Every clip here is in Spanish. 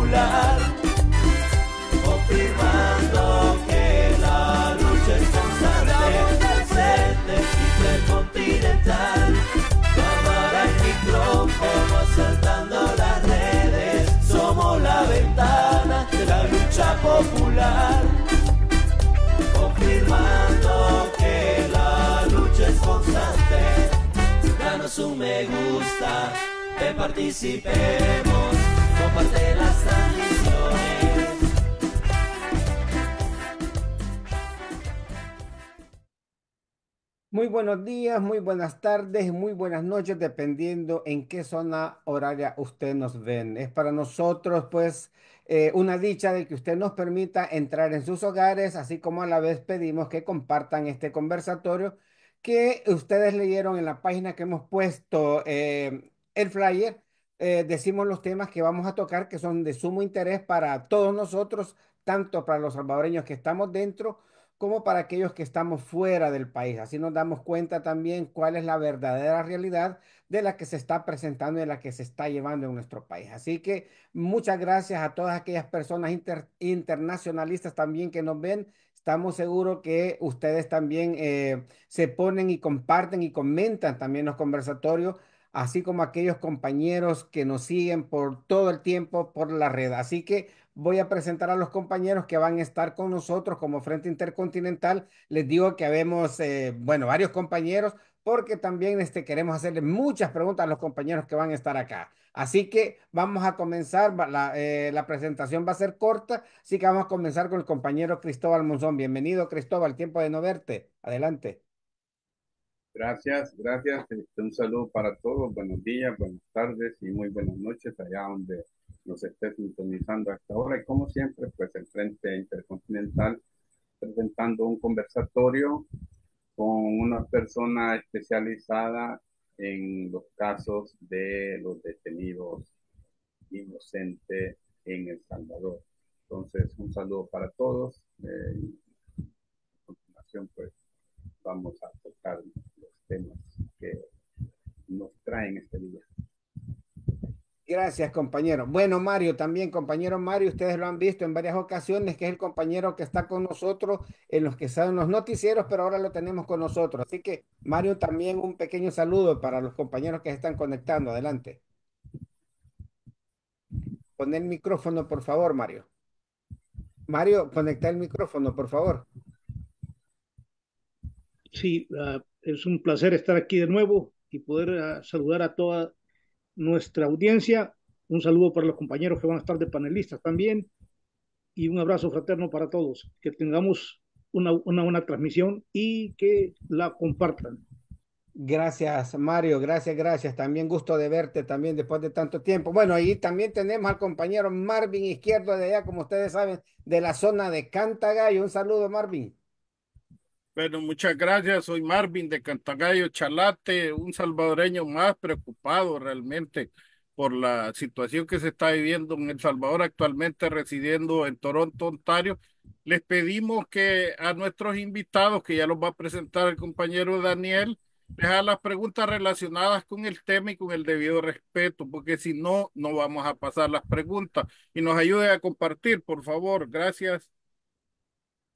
popular, confirmando que la lucha es constante, presente intercontinental, cámara y micrófono asaltando las redes, somos la ventana de la lucha popular, confirmando que la lucha es constante, danos un me gusta, que participemos, comparte las transmisiones. Muy buenos días, muy buenas tardes, muy buenas noches, dependiendo en qué zona horaria usted nos ven. Es para nosotros, pues, una dicha de que usted nos permita entrar en sus hogares, así como a la vez pedimos que compartan este conversatorio que ustedes leyeron en la página que hemos puesto el flyer. Decimos los temas que vamos a tocar, que son de sumo interés para todos nosotros, tanto para los salvadoreños que estamos dentro como para aquellos que estamos fuera del país. Así nos damos cuenta también cuál es la verdadera realidad de la que se está presentando y de la que se está llevando en nuestro país. Así que muchas gracias a todas aquellas personas internacionalistas también que nos ven. Estamos seguros que ustedes también se ponen y comparten y comentan también los conversatorios, así como aquellos compañeros que nos siguen por todo el tiempo por la red. Así que voy a presentar a los compañeros que van a estar con nosotros como Frente Intercontinental. Les digo que habemos, bueno, varios compañeros, porque también queremos hacerle muchas preguntas a los compañeros que van a estar acá. Así que vamos a comenzar, la presentación va a ser corta, así que vamos a comenzar con el compañero Cristóbal Monzón. Bienvenido, Cristóbal, tiempo de no verte. Adelante. Gracias, gracias. Un saludo para todos. Buenos días, buenas tardes y muy buenas noches allá donde nos esté sintonizando hasta ahora. Y como siempre, pues el Frente Intercontinental presentando un conversatorio con una persona especializada en los casos de los detenidos inocentes en El Salvador. Entonces, un saludo para todos. A continuación, pues vamos a tocar los temas que nos traen este día. Gracias, compañero. Bueno, Mario, también, compañero Mario, ustedes lo han visto en varias ocasiones, que es el compañero que está con nosotros en los que son los noticieros, pero ahora lo tenemos con nosotros. Así que, Mario, también un pequeño saludo para los compañeros que se están conectando. Adelante. Pon el micrófono, por favor, Mario. Mario, conecta el micrófono, por favor. Sí, es un placer estar aquí de nuevo y poder saludar a toda nuestra audiencia. Un saludo para los compañeros que van a estar de panelistas también y un abrazo fraterno para todos. Que tengamos una buena transmisión y que la compartan. Gracias, Mario. Gracias, gracias. También gusto de verte también después de tanto tiempo. Bueno, ahí también tenemos al compañero Marvin Izquierdo de allá, como ustedes saben, de la zona de Cantagallo. Un saludo, Marvin. Bueno, muchas gracias. Soy Marvin de Cantagallo, Chalate, un salvadoreño más preocupado realmente por la situación que se está viviendo en El Salvador, actualmente residiendo en Toronto, Ontario. Les pedimos que a nuestros invitados, que ya los va a presentar el compañero Daniel, les haga las preguntas relacionadas con el tema y con el debido respeto, porque si no, no vamos a pasar las preguntas. Y nos ayuden a compartir, por favor. Gracias.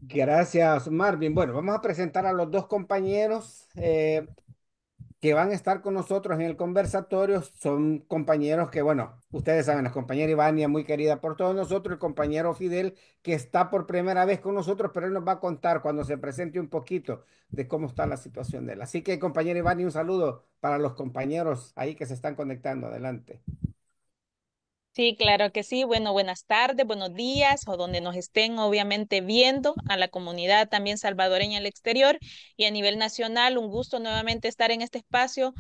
Gracias, Marvin. Bueno, vamos a presentar a los dos compañeros que van a estar con nosotros en el conversatorio. Son compañeros que, bueno, ustedes saben, la compañera Ivania, muy querida por todos nosotros, el compañero Fidel, que está por primera vez con nosotros, pero él nos va a contar cuando se presente un poquito de cómo está la situación de él. Así que, compañera Ivania, un saludo para los compañeros ahí que se están conectando. Adelante. Sí, claro que sí. Bueno, buenas tardes, buenos días, o donde nos estén obviamente viendo, a la comunidad también salvadoreña al exterior y a nivel nacional. Un gusto nuevamente estar en este espacio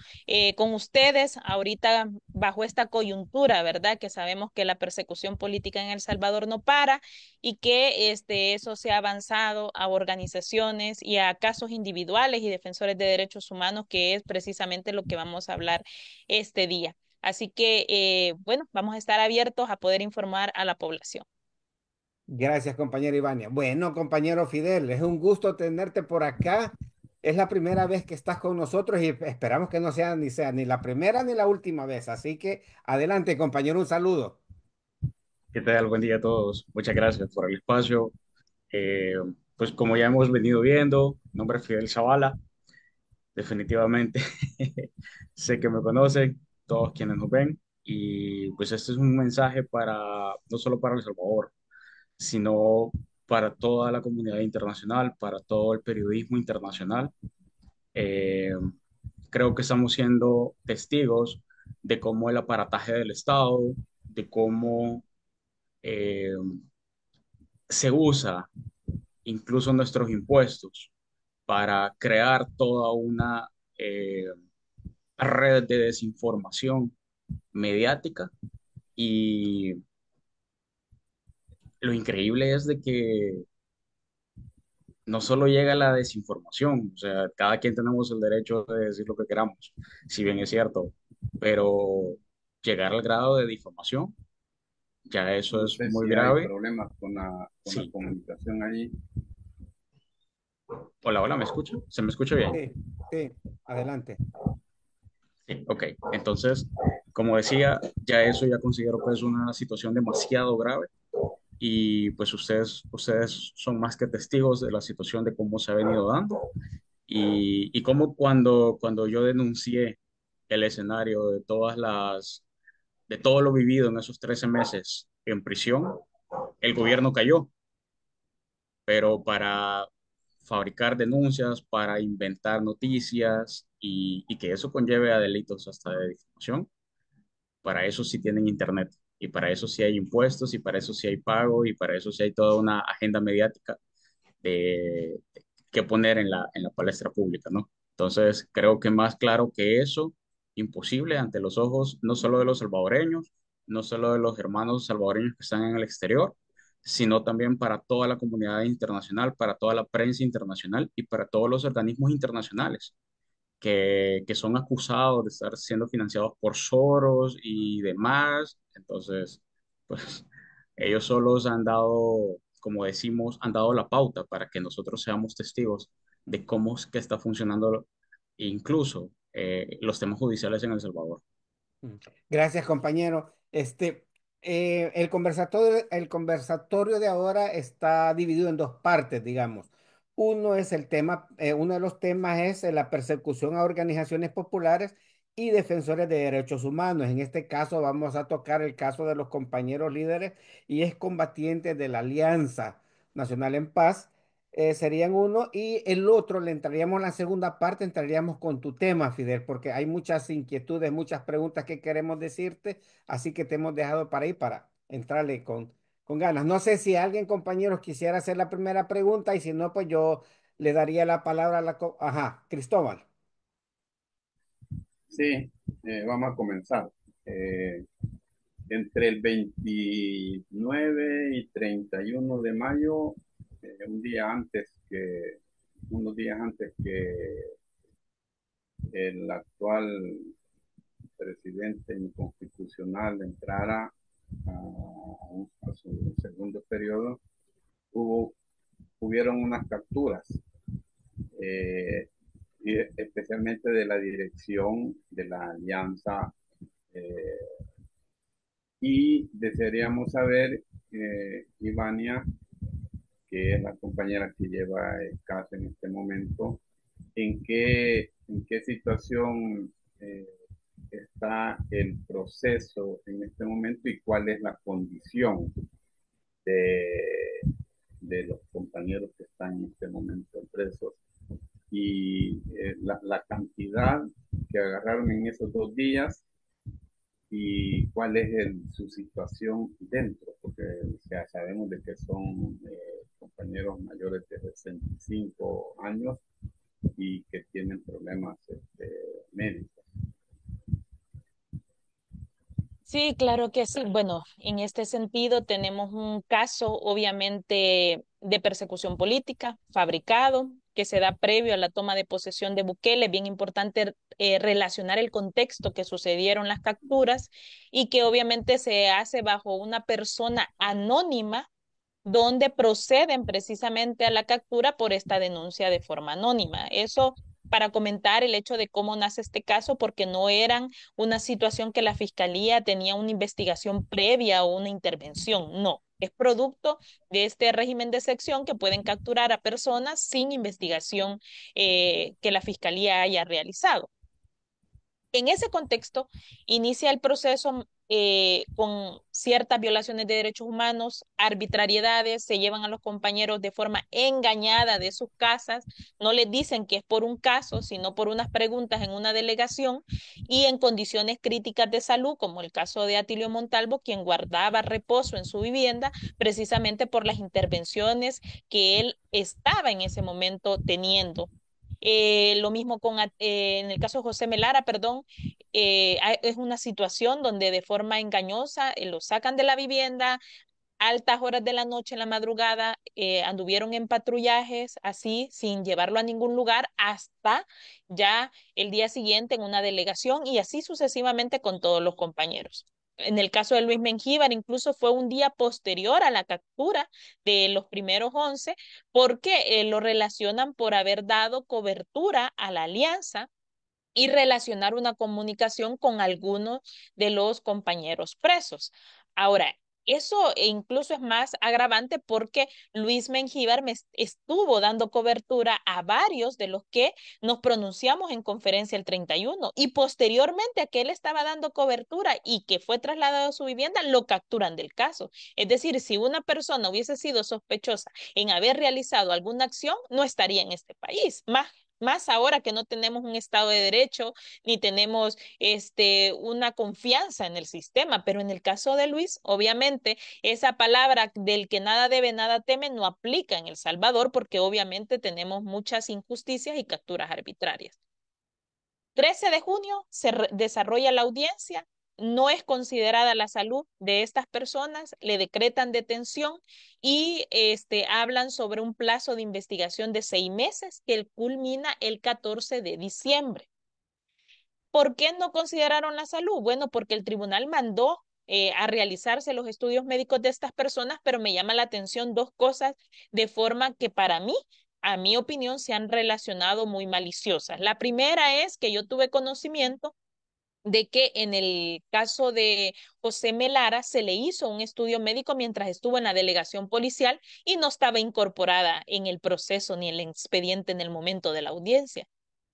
con ustedes, ahorita bajo esta coyuntura, ¿verdad? Que sabemos que la persecución política en El Salvador no para y que eso se ha avanzado a organizaciones y a casos individuales y defensores de derechos humanos, que es precisamente lo que vamos a hablar este día. Así que, bueno, vamos a estar abiertos a poder informar a la población. Gracias, compañera Ivania. Bueno, compañero Fidel, es un gusto tenerte por acá. Es la primera vez que estás con nosotros y esperamos que no sea ni la primera ni la última vez. Así que adelante, compañero, un saludo. ¿Qué tal? Buen día a todos. Muchas gracias por el espacio. Eh, pues como ya hemos venido viendo, mi nombre es Fidel Zavala. Definitivamente sé que me conocen, todos quienes nos ven. Y pues este es un mensaje para, no solo para El Salvador, sino para toda la comunidad internacional, para todo el periodismo internacional. Eh, Creo que estamos siendo testigos de cómo el aparataje del Estado, de cómo eh, se usa incluso nuestros impuestos para crear toda una eh, red de desinformación mediática. Y lo increíble es de que no solo llega la desinformación, o sea, cada quien tenemos el derecho de decir lo que queramos, si bien es cierto, pero llegar al grado de difamación, ya eso No es sé muy si hay grave. problemas con la Sí. comunicación allí. Hola, hola, ¿me escucha? ¿Se me escucha bien? Sí, sí, adelante. Sí, ok. Entonces, como decía, ya eso ya considero que es una situación demasiado grave y pues ustedes son más que testigos de la situación de cómo se ha venido dando y cómo cuando yo denuncié el escenario de de todo lo vivido en esos 13 meses en prisión, el gobierno cayó, pero para fabricar denuncias, para inventar noticias y que eso conlleve a delitos hasta de difamación. Para eso sí tienen internet y para eso sí hay impuestos y para eso sí hay pago y para eso sí hay toda una agenda mediática que poner en en la palestra pública, ¿no? Entonces, creo que más claro que eso, imposible ante los ojos no solo de los salvadoreños, no solo de los hermanos salvadoreños que están en el exterior, sino también para toda la comunidad internacional, para toda la prensa internacional y para todos los organismos internacionales que son acusados de estar siendo financiados por Soros y demás. Entonces, pues ellos solos han dado, como decimos, han dado la pauta para que nosotros seamos testigos de cómo es que está funcionando incluso los temas judiciales en El Salvador. Mm. Gracias, compañero. El conversatorio de ahora está dividido en dos partes, digamos. Uno de los temas es la persecución a organizaciones populares y defensores de derechos humanos. En este caso vamos a tocar el caso de los compañeros líderes y excombatientes de la Alianza Nacional en Paz. Serían uno y el otro le entraríamos en la segunda parte, entraríamos con tu tema, Fidel, porque hay muchas inquietudes, muchas preguntas que queremos decirte, así que te hemos dejado para ahí para entrarle con ganas. No sé si alguien, compañeros, quisiera hacer la primera pregunta y si no, pues yo le daría la palabra a Ajá, Cristóbal. Sí, vamos a comenzar. Eh, Entre el 29 y 31 de mayo, unos días antes que el actual presidente inconstitucional entrara a su segundo periodo, hubo, hubieron unas capturas, eh, y especialmente de la dirección de la alianza, eh, y desearíamos saber, Ivania, que es la compañera que lleva el caso en este momento, en qué situación está el proceso en este momento y cuál es la condición de, de los compañeros que están en este momento presos y la cantidad que agarraron en esos 2 días y cuál es su situación dentro, porque o sea, sabemos de que son compañeros mayores de 65 años y que tienen problemas médicos. Sí, claro que sí. Bueno, en este sentido tenemos un caso obviamente de persecución política fabricado que se da previo a la toma de posesión de Bukele. Es bien importante relacionar el contexto que sucedieron las capturas y que obviamente se hace bajo una persona anónima donde proceden precisamente a la captura por esta denuncia de forma anónima. Eso para comentar el hecho de cómo nace este caso, porque no eran una situación que la fiscalía tenía una investigación previa o una intervención, no. Es producto de este régimen de excepción que pueden capturar a personas sin investigación que la fiscalía haya realizado. En ese contexto, inicia el proceso con ciertas violaciones de derechos humanos, arbitrariedades, se llevan a los compañeros de forma engañada de sus casas, no les dicen que es por un caso, sino por unas preguntas en una delegación y en condiciones críticas de salud, como el caso de Atilio Montalvo, quien guardaba reposo en su vivienda precisamente por las intervenciones que él estaba en ese momento teniendo. Lo mismo en el caso de José Melara, perdón, es una situación donde de forma engañosa lo sacan de la vivienda, altas horas de la noche, en la madrugada, anduvieron en patrullajes así, sin llevarlo a ningún lugar, hasta ya el día siguiente en una delegación y así sucesivamente con todos los compañeros. En el caso de Luis Mengíbar, incluso fue un día posterior a la captura de los primeros 11, porque lo relacionan por haber dado cobertura a la alianza y relacionar una comunicación con algunos de los compañeros presos. Ahora, eso incluso es más agravante porque Luis Mengíbar me estuvo dando cobertura a varios de los que nos pronunciamos en conferencia el 31 y posteriormente a que él estaba dando cobertura y que fue trasladado a su vivienda, lo capturan del caso. Es decir, si una persona hubiese sido sospechosa en haber realizado alguna acción, no estaría en este país. Más ahora que no tenemos un Estado de Derecho ni tenemos una confianza en el sistema. Pero en el caso de Luis, obviamente, esa palabra del que nada debe, nada teme, no aplica en El Salvador porque obviamente tenemos muchas injusticias y capturas arbitrarias. 13 de junio se desarrolla la audiencia, no es considerada la salud de estas personas, le decretan detención y hablan sobre un plazo de investigación de 6 meses que culmina el 14 de diciembre. ¿Por qué no consideraron la salud? Bueno, porque el tribunal mandó a realizarse los estudios médicos de estas personas, pero me llama la atención dos cosas de forma que para mí, a mi opinión, se han relacionado muy maliciosas. La primera es que yo tuve conocimiento de que en el caso de José Melara se le hizo un estudio médico mientras estuvo en la delegación policial y no estaba incorporada en el proceso ni en el expediente en el momento de la audiencia.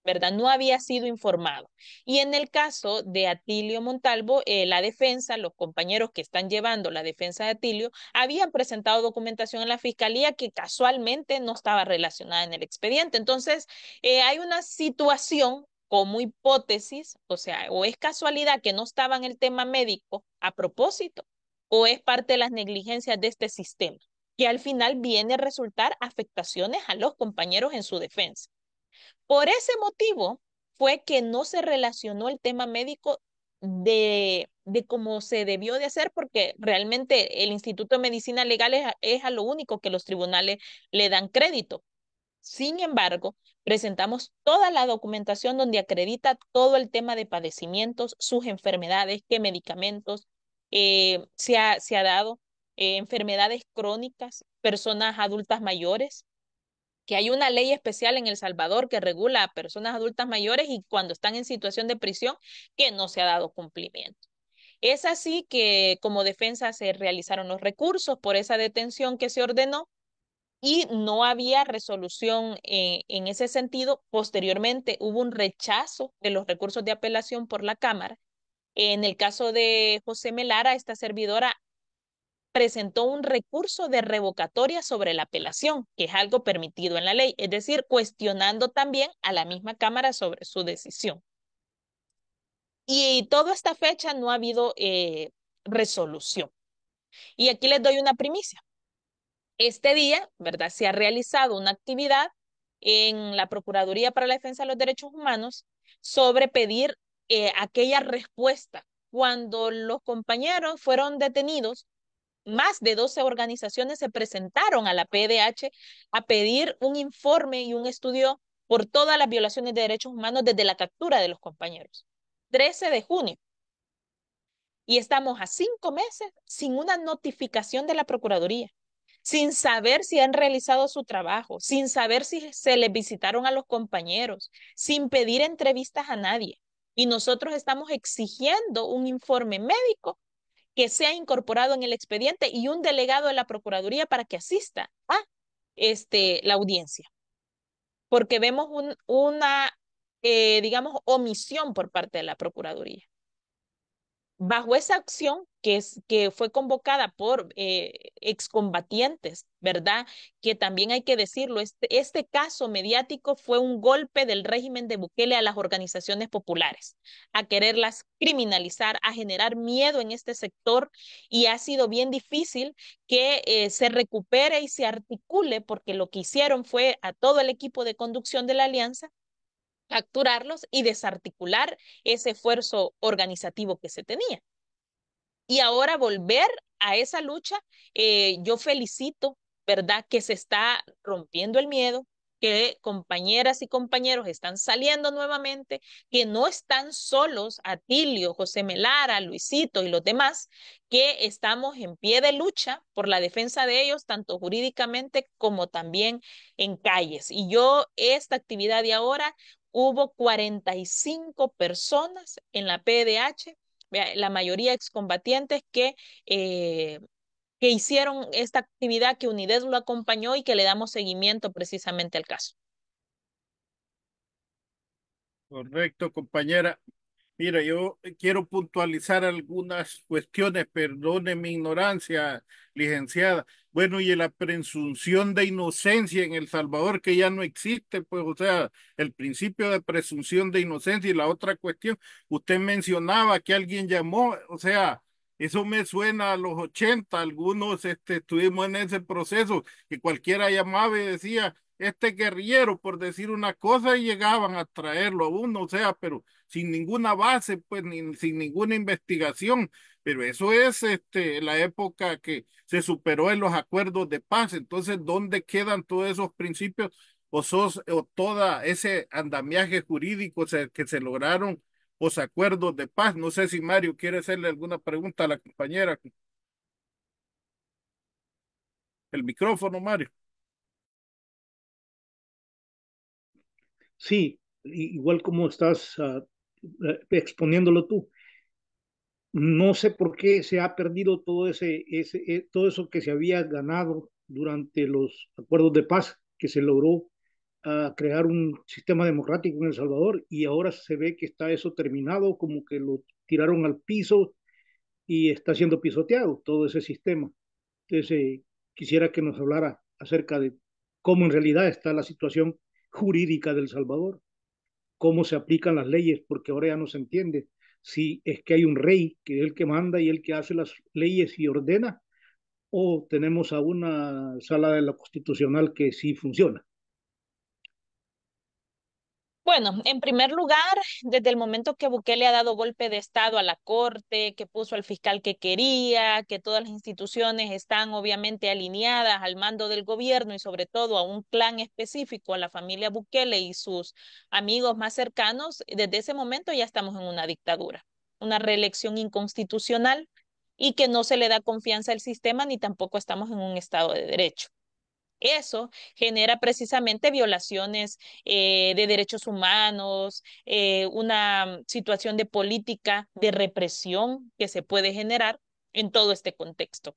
¿Verdad? No había sido informado. Y en el caso de Atilio Montalvo, la defensa, los compañeros que están llevando la defensa de Atilio, habían presentado documentación en la fiscalía que casualmente no estaba relacionada en el expediente. Entonces, hay una situación como hipótesis, o sea, o es casualidad que no estaba en el tema médico a propósito, o es parte de las negligencias de este sistema, que al final viene a resultar afectaciones a los compañeros en su defensa. Por ese motivo fue que no se relacionó el tema médico de cómo se debió de hacer, porque realmente el Instituto de Medicina Legal es a lo único que los tribunales le dan crédito. Sin embargo, presentamos toda la documentación donde acredita todo el tema de padecimientos, sus enfermedades, qué medicamentos se ha dado, enfermedades crónicas, personas adultas mayores, que hay una ley especial en El Salvador que regula a personas adultas mayores y cuando están en situación de prisión que no se ha dado cumplimiento. Es así que como defensa se realizaron los recursos por esa detención que se ordenó y no había resolución en ese sentido. Posteriormente hubo un rechazo de los recursos de apelación por la Cámara. En el caso de José Melara, esta servidora presentó un recurso de revocatoria sobre la apelación, que es algo permitido en la ley, es decir, cuestionando también a la misma Cámara sobre su decisión. Y toda esta fecha no ha habido resolución. Y aquí les doy una primicia. Este día, ¿verdad? Se ha realizado una actividad en la Procuraduría para la Defensa de los Derechos Humanos sobre pedir aquella respuesta. Cuando los compañeros fueron detenidos, más de 12 organizaciones se presentaron a la PDH a pedir un informe y un estudio por todas las violaciones de derechos humanos desde la captura de los compañeros. 13 de junio. Y estamos a 5 meses sin una notificación de la Procuraduría, sin saber si han realizado su trabajo, sin saber si se les visitaron a los compañeros, sin pedir entrevistas a nadie. Y nosotros estamos exigiendo un informe médico que sea incorporado en el expediente y un delegado de la Procuraduría para que asista a la audiencia, porque vemos una, digamos, omisión por parte de la Procuraduría. Bajo esa acción que fue convocada por excombatientes, ¿verdad? Que también hay que decirlo, este caso mediático fue un golpe del régimen de Bukele a las organizaciones populares, a quererlas criminalizar, a generar miedo en este sector, y ha sido bien difícil que se recupere y se articule, porque lo que hicieron fue a todo el equipo de conducción de la alianza capturarlos y desarticular ese esfuerzo organizativo que se tenía. Y ahora volver a esa lucha, yo felicito, ¿verdad? Que se está rompiendo el miedo, que compañeras y compañeros están saliendo nuevamente, que no están solos, Atilio, José Melara, Luisito y los demás, que estamos en pie de lucha por la defensa de ellos, tanto jurídicamente como también en calles. Y yo, esta actividad de ahora, hubo 45 personas en la PDH, la mayoría excombatientes eh, que hicieron esta actividad, que UNIDED lo acompañó y que le damos seguimiento precisamente al caso. Correcto, compañera. Mira, yo quiero puntualizar algunas cuestiones, perdone mi ignorancia, licenciada. Bueno, y la presunción de inocencia en El Salvador, que ya no existe, pues, o sea, el principio de presunción de inocencia. Y la otra cuestión, usted mencionaba que alguien llamó, o sea, eso me suena a los 80, algunos estuvimos en ese proceso, que cualquiera llamaba y decía, este guerrillero, por decir una cosa, y llegaban a traerlo a uno, o sea, pero sin ninguna base, pues, ni sin ninguna investigación. Pero eso es la época que se superó en los acuerdos de paz. Entonces, ¿dónde quedan todos esos principios o toda ese andamiaje jurídico que se lograron los acuerdos de paz? No sé si Mario quiere hacerle alguna pregunta a la compañera. El micrófono, Mario. Sí, igual como estás exponiéndolo tú. No sé por qué se ha perdido todo eso que se había ganado durante los acuerdos de paz, que se logró crear un sistema democrático en El Salvador, y ahora se ve que está eso terminado, como que lo tiraron al piso y está siendo pisoteado todo ese sistema. Entonces, quisiera que nos hablara acerca de cómo en realidad está la situación jurídica de El Salvador, cómo se aplican las leyes, porque ahora ya no se entiende si es que hay un rey que es el que manda y el que hace las leyes y ordena, o tenemos a una sala de la constitucional que sí funciona. Bueno, en primer lugar, desde el momento que Bukele ha dado golpe de Estado a la Corte, que puso al fiscal que quería, que todas las instituciones están obviamente alineadas al mando del gobierno y sobre todo a un clan específico, a la familia Bukele y sus amigos más cercanos, desde ese momento ya estamos en una dictadura, una reelección inconstitucional, y que no se le da confianza al sistema ni tampoco estamos en un estado de derecho. Eso genera precisamente violaciones de derechos humanos, una situación de política de represión que se puede generar en todo este contexto.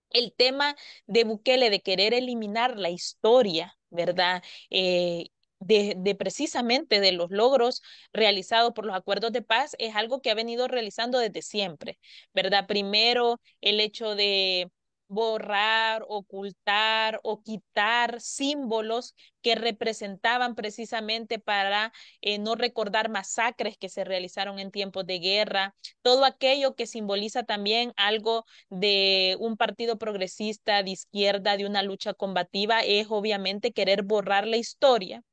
El tema de Bukele de querer eliminar la historia, ¿verdad? De precisamente de los logros realizados por los acuerdos de paz es algo que ha venido realizando desde siempre, ¿verdad? Primero, el hecho de borrar, ocultar o quitar símbolos que representaban precisamente para no recordar masacres que se realizaron en tiempos de guerra, todo aquello que simboliza también algo de un partido progresista de izquierda, de una lucha combativa, es obviamente querer borrar la historia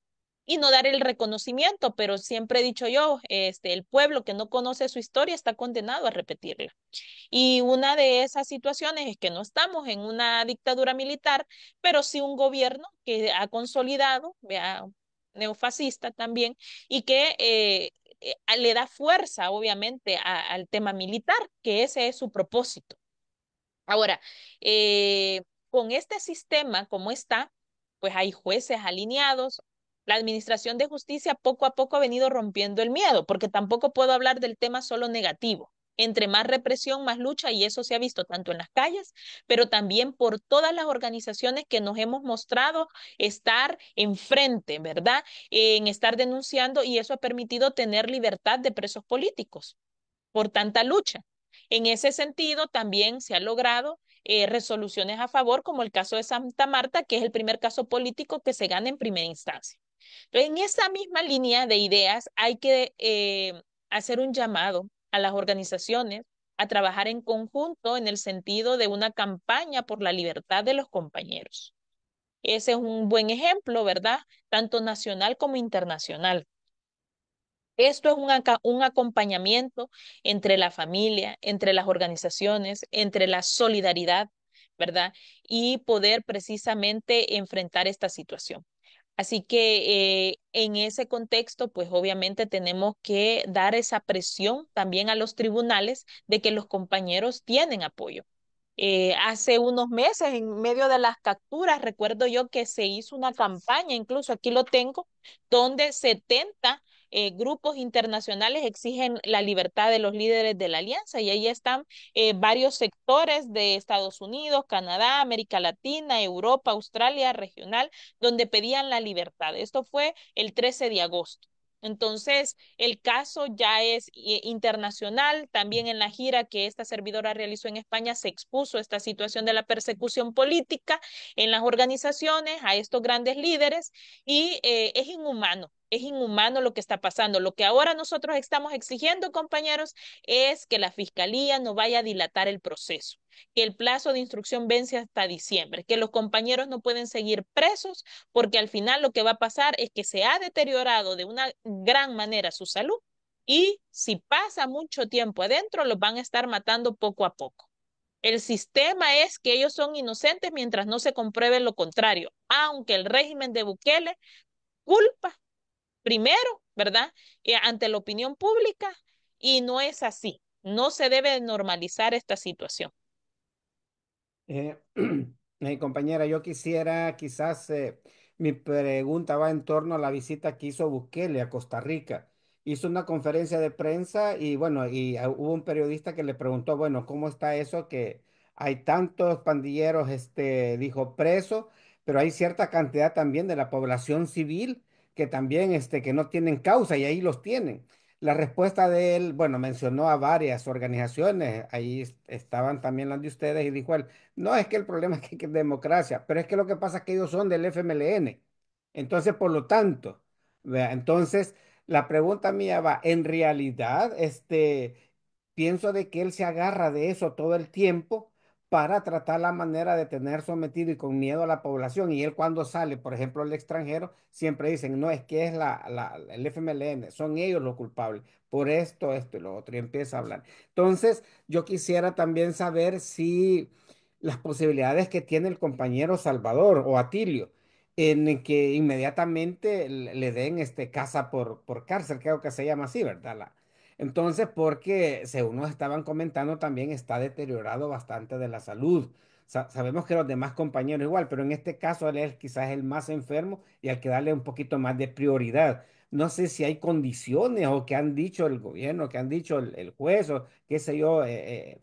y no dar el reconocimiento, pero siempre he dicho yo, el pueblo que no conoce su historia está condenado a repetirla. Y una de esas situaciones es que no estamos en una dictadura militar, pero sí un gobierno que ha consolidado, vea, neofascista también, y que le da fuerza, obviamente, al tema militar, que ese es su propósito. Ahora, eh, con este sistema como está, pues hay jueces alineados. La Administración de Justicia poco a poco ha venido rompiendo el miedo, porque tampoco puedo hablar del tema solo negativo. Entre más represión, más lucha, y eso se ha visto tanto en las calles, pero también por todas las organizaciones que nos hemos mostrado estar enfrente, ¿verdad? En estar denunciando, y eso ha permitido tener libertad de presos políticos por tanta lucha. En ese sentido, también se ha logrado resoluciones a favor, como el caso de Santa Marta, que es el primer caso político que se gana en primera instancia. Entonces, en esa misma línea de ideas hay que hacer un llamado a las organizaciones a trabajar en conjunto en el sentido de una campaña por la libertad de los compañeros. Ese es un buen ejemplo, ¿verdad? Tanto nacional como internacional. Esto es un acompañamiento entre la familia, entre las organizaciones, entre la solidaridad, ¿verdad? Y poder precisamente enfrentar esta situación. Así que en ese contexto, pues obviamente tenemos que dar esa presión también a los tribunales de que los compañeros tienen apoyo. Hace unos meses, en medio de las capturas, recuerdo yo que se hizo una campaña, incluso aquí lo tengo, donde 70 grupos internacionales exigen la libertad de los líderes de la alianza, y ahí están varios sectores de Estados Unidos, Canadá, América Latina, Europa, Australia, regional, donde pedían la libertad. Esto fue el 13 de agosto. Entonces, el caso ya es internacional. También en la gira que esta servidora realizó en España se expuso esta situación de la persecución política en las organizaciones a estos grandes líderes, y es inhumano lo que está pasando. Lo que ahora nosotros estamos exigiendo, compañeros, es que la Fiscalía no vaya a dilatar el proceso, que el plazo de instrucción vence hasta diciembre, que los compañeros no pueden seguir presos, porque al final lo que va a pasar es que se ha deteriorado de una gran manera su salud, y si pasa mucho tiempo adentro, los van a estar matando poco a poco. El sistema es que ellos son inocentes mientras no se compruebe lo contrario, aunque el régimen de Bukele culpa primero, ¿verdad? Ante la opinión pública, y no es así. No se debe normalizar esta situación. Eh, compañera, yo quisiera, quizás mi pregunta va en torno a la visita que hizo Bukele a Costa Rica. Hizo una conferencia de prensa y bueno, hubo un periodista que le preguntó, bueno, ¿cómo está eso que hay tantos pandilleros, dijo, presos, pero hay cierta cantidad también de la población civil que también, que no tienen causa y ahí los tienen? La respuesta de él, bueno, mencionó a varias organizaciones, ahí estaban también las de ustedes y dijo él, no, es que el problema es que es democracia, pero es que lo que pasa es que ellos son del FMLN. Entonces, por lo tanto, vea, entonces, la pregunta mía va, en realidad, pienso de que él se agarra de eso todo el tiempo para tratar la manera de tener sometido y con miedo a la población. Y él cuando sale, por ejemplo, al extranjero, siempre dicen, no, es que es el FMLN, son ellos los culpables por esto y lo otro, y empieza a hablar. Entonces, yo quisiera también saber si las posibilidades que tiene el compañero Salvador o Atilio en que inmediatamente le den casa por cárcel, creo que se llama así, ¿verdad? Entonces, porque según nos estaban comentando, también está deteriorado bastante de la salud. Sabemos que los demás compañeros igual, pero en este caso él es quizás el más enfermo y hay que darle un poquito más de prioridad. No sé si hay condiciones o que han dicho el gobierno, que han dicho el juez o qué sé yo,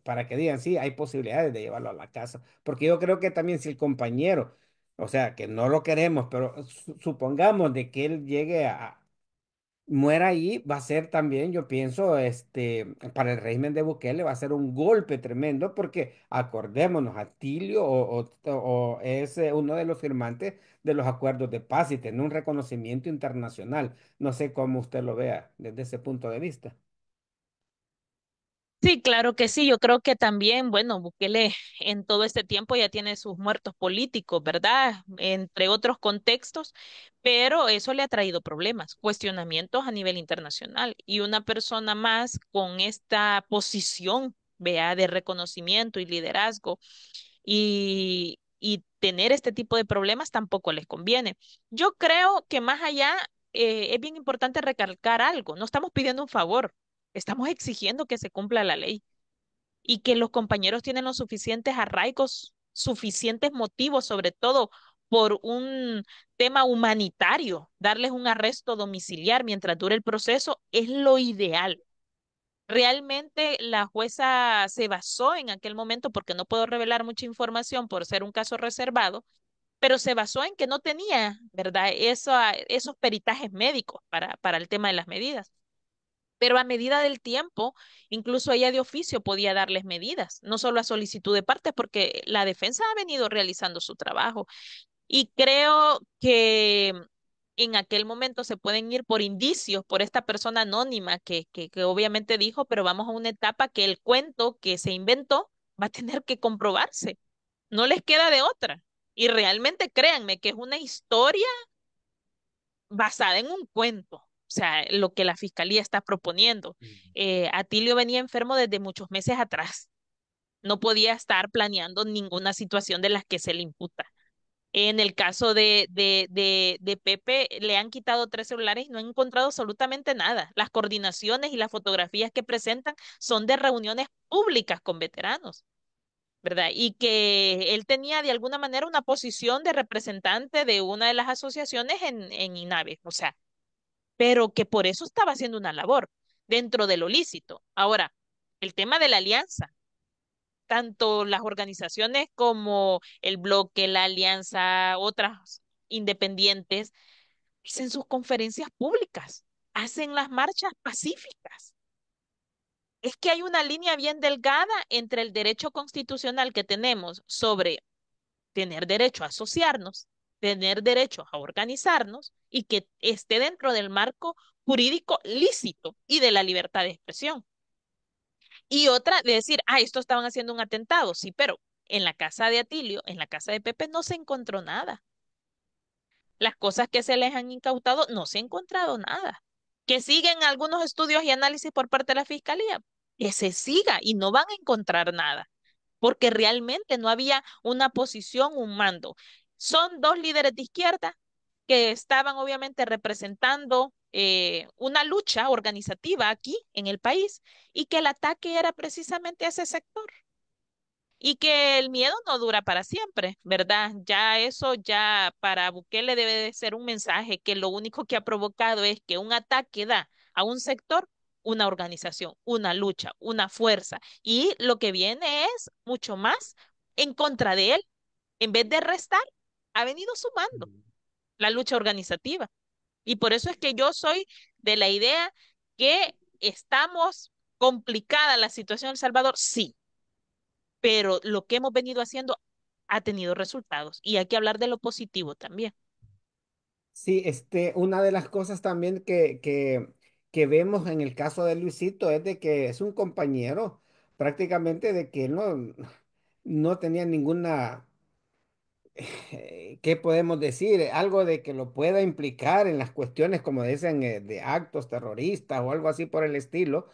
para que digan, sí, hay posibilidades de llevarlo a la casa. Porque yo creo que también si el compañero, o sea, que no lo queremos, pero supongamos de que él llegue muera ahí, va a ser también, yo pienso, para el régimen de Bukele va a ser un golpe tremendo porque acordémonos, Atilio o es uno de los firmantes de los acuerdos de paz y tiene un reconocimiento internacional. No sé cómo usted lo vea desde ese punto de vista. Sí, claro que sí. Yo creo que también, bueno, Bukele en todo este tiempo ya tiene sus muertos políticos, ¿verdad? Entre otros contextos, pero eso le ha traído problemas, cuestionamientos a nivel internacional. Y una persona más con esta posición, vea, de reconocimiento y liderazgo, y tener este tipo de problemas tampoco les conviene. Yo creo que más allá, es bien importante recalcar algo. No estamos pidiendo un favor, estamos exigiendo que se cumpla la ley y que los compañeros tienen los suficientes arraigos suficientes motivos, sobre todo por un tema humanitario, darles un arresto domiciliar mientras dure el proceso es lo ideal. Realmente la jueza se basó en aquel momento, porque no puedo revelar mucha información por ser un caso reservado, pero se basó en que no tenía, ¿verdad? Esos peritajes médicos para el tema de las medidas. Pero a medida del tiempo, incluso ella de oficio podía darles medidas, no solo a solicitud de partes, porque la defensa ha venido realizando su trabajo. Y creo que en aquel momento se pueden ir por indicios, por esta persona anónima que obviamente dijo, pero vamos a una etapa que el cuento que se inventó va a tener que comprobarse. No les queda de otra. Y realmente créanme que es una historia basada en un cuento. O sea, lo que la fiscalía está proponiendo. Atilio venía enfermo desde muchos meses atrás. No podía estar planeando ninguna situación de las que se le imputa. En el caso de Pepe, le han quitado 3 celulares y no han encontrado absolutamente nada. Las coordinaciones y las fotografías que presentan son de reuniones públicas con veteranos, ¿verdad? Y que él tenía de alguna manera una posición de representante de una de las asociaciones en INAVE, o sea, pero que por eso estaba haciendo una labor dentro de lo lícito. Ahora, el tema de la alianza, tanto las organizaciones como el bloque, la alianza, otras independientes, hacen sus conferencias públicas, hacen las marchas pacíficas. Es que hay una línea bien delgada entre el derecho constitucional que tenemos sobre tener derecho a asociarnos, tener derecho a organizarnos y que esté dentro del marco jurídico lícito y de la libertad de expresión. Y otra de decir, ah, estos estaban haciendo un atentado, sí, pero en la casa de Atilio, en la casa de Pepe no se encontró nada. Las cosas que se les han incautado no se ha encontrado nada. Que siguen algunos estudios y análisis por parte de la fiscalía, que se siga y no van a encontrar nada, porque realmente no había una posición, un mando. Son dos líderes de izquierda que estaban obviamente representando una lucha organizativa aquí en el país y que el ataque era precisamente a ese sector. Y que el miedo no dura para siempre, ¿verdad? Ya eso ya para Bukele debe de ser un mensaje que lo único que ha provocado es que un ataque da a un sector una organización, una lucha, una fuerza. Y lo que viene es mucho más en contra de él. En vez de restar, ha venido sumando la lucha organizativa. Y por eso es que yo soy de la idea que estamos complicada la situación en El Salvador, sí, pero lo que hemos venido haciendo ha tenido resultados y hay que hablar de lo positivo también. Sí, una de las cosas también que vemos en el caso de Luisito es de que es un compañero prácticamente de que no tenía ninguna ¿qué podemos decir? Algo de que lo pueda implicar en las cuestiones, como dicen, de actos terroristas o algo así por el estilo,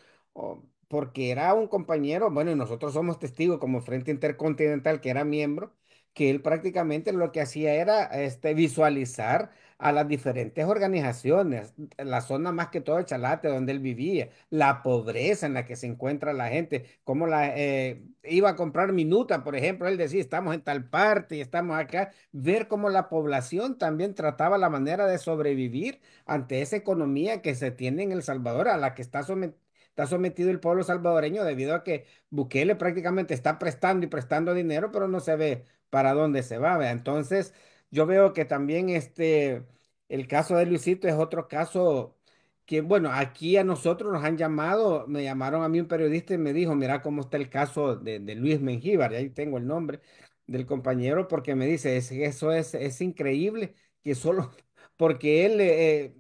porque era un compañero, bueno, y nosotros somos testigos como Frente Intercontinental, que era miembro, que él prácticamente lo que hacía era visualizar a las diferentes organizaciones, la zona más que todo de Chalate, donde él vivía, la pobreza en la que se encuentra la gente, cómo iba a comprar minuta, por ejemplo, él decía, estamos en tal parte y estamos acá, ver cómo la población también trataba la manera de sobrevivir ante esa economía que se tiene en El Salvador, a la que está sometido el pueblo salvadoreño debido a que Bukele prácticamente está prestando y prestando dinero, pero no se ve para dónde se va, ¿vea? Entonces, yo veo que también el caso de Luisito es otro caso que, bueno, aquí a nosotros nos han llamado, me llamaron a mí un periodista y me dijo, mira cómo está el caso de Luis Mengíbar, y ahí tengo el nombre del compañero, porque me dice, eso es increíble que solo porque él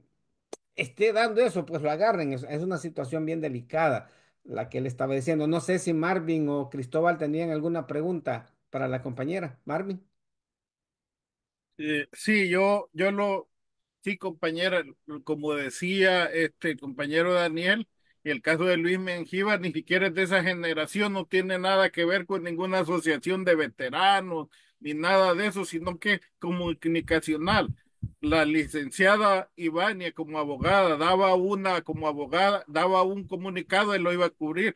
esté dando eso, pues lo agarren, es una situación bien delicada la que él estaba diciendo. No sé si Marvin o Cristóbal tenían alguna pregunta para la compañera. Marvin. Sí, sí, compañera, como decía este compañero Daniel, y el caso de Luis Mengíbar ni siquiera es de esa generación, no tiene nada que ver con ninguna asociación de veteranos, ni nada de eso, sino que es comunicacional. La licenciada Ibáñez como abogada, como abogada, daba un comunicado y lo iba a cubrir.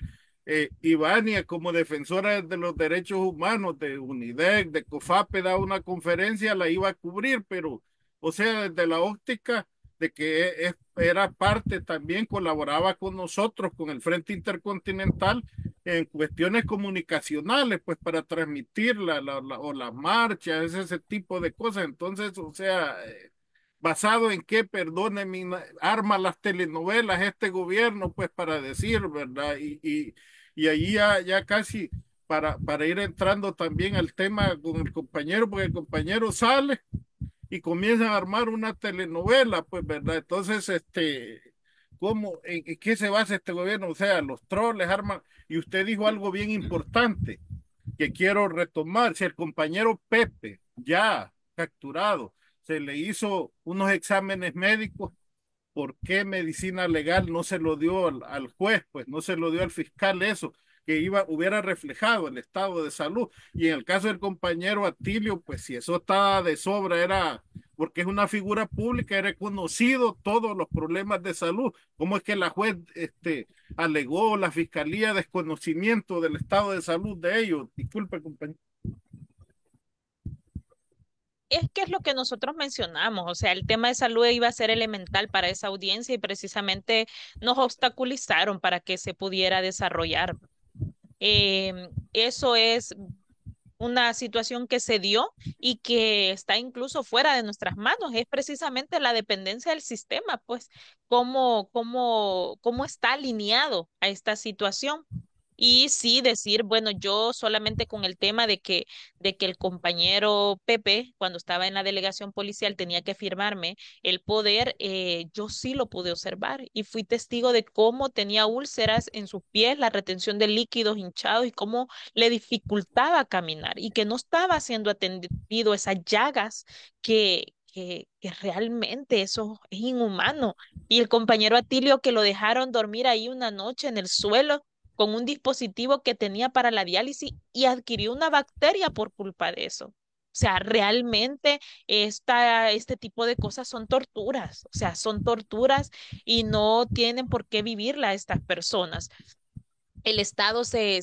Ivania, como defensora de los derechos humanos de UNIDEC, de COFAPE, da una conferencia, la iba a cubrir, pero, o sea, desde la óptica de que era parte también, colaboraba con nosotros, con el Frente Intercontinental, en cuestiones comunicacionales, pues para transmitir o las marchas, ese tipo de cosas. Entonces, o sea, basado en qué, perdone, arma las telenovelas este gobierno, pues para decir, ¿verdad? Y ahí ya casi para ir entrando también al tema con el compañero, porque el compañero sale y comienzan a armar una telenovela, pues, ¿verdad? Entonces, ¿cómo, en qué se basa este gobierno? O sea, los troles arman, y usted dijo algo bien importante que quiero retomar. Si el compañero Pepe, ya capturado, se le hizo unos exámenes médicos, ¿por qué medicina legal no se lo dio al juez? Pues no se lo dio al fiscal eso, que hubiera reflejado el estado de salud. Y en el caso del compañero Atilio, pues si eso estaba de sobra, era porque es una figura pública, era conocido todos los problemas de salud. ¿Cómo es que la juez alegó la fiscalía desconocimiento del estado de salud de ellos? Disculpe, compañero. Es que es lo que nosotros mencionamos, o sea, el tema de salud iba a ser elemental para esa audiencia y precisamente nos obstaculizaron para que se pudiera desarrollar. Eso es una situación que se dio y que está incluso fuera de nuestras manos. Es precisamente la dependencia del sistema, pues, cómo está alineado a esta situación. Y sí decir, bueno, yo solamente con el tema de que el compañero Pepe, cuando estaba en la delegación policial, tenía que firmarme el poder, yo sí lo pude observar y fui testigo de cómo tenía úlceras en sus pies, la retención de líquidos hinchados y cómo le dificultaba caminar y que no estaba siendo atendido esas llagas que realmente eso es inhumano. Y el compañero Atilio que lo dejaron dormir ahí una noche en el suelo con un dispositivo que tenía para la diálisis y adquirió una bacteria por culpa de eso. O sea, realmente este tipo de cosas son torturas, o sea, son torturas y no tienen por qué vivirla estas personas. El Estado se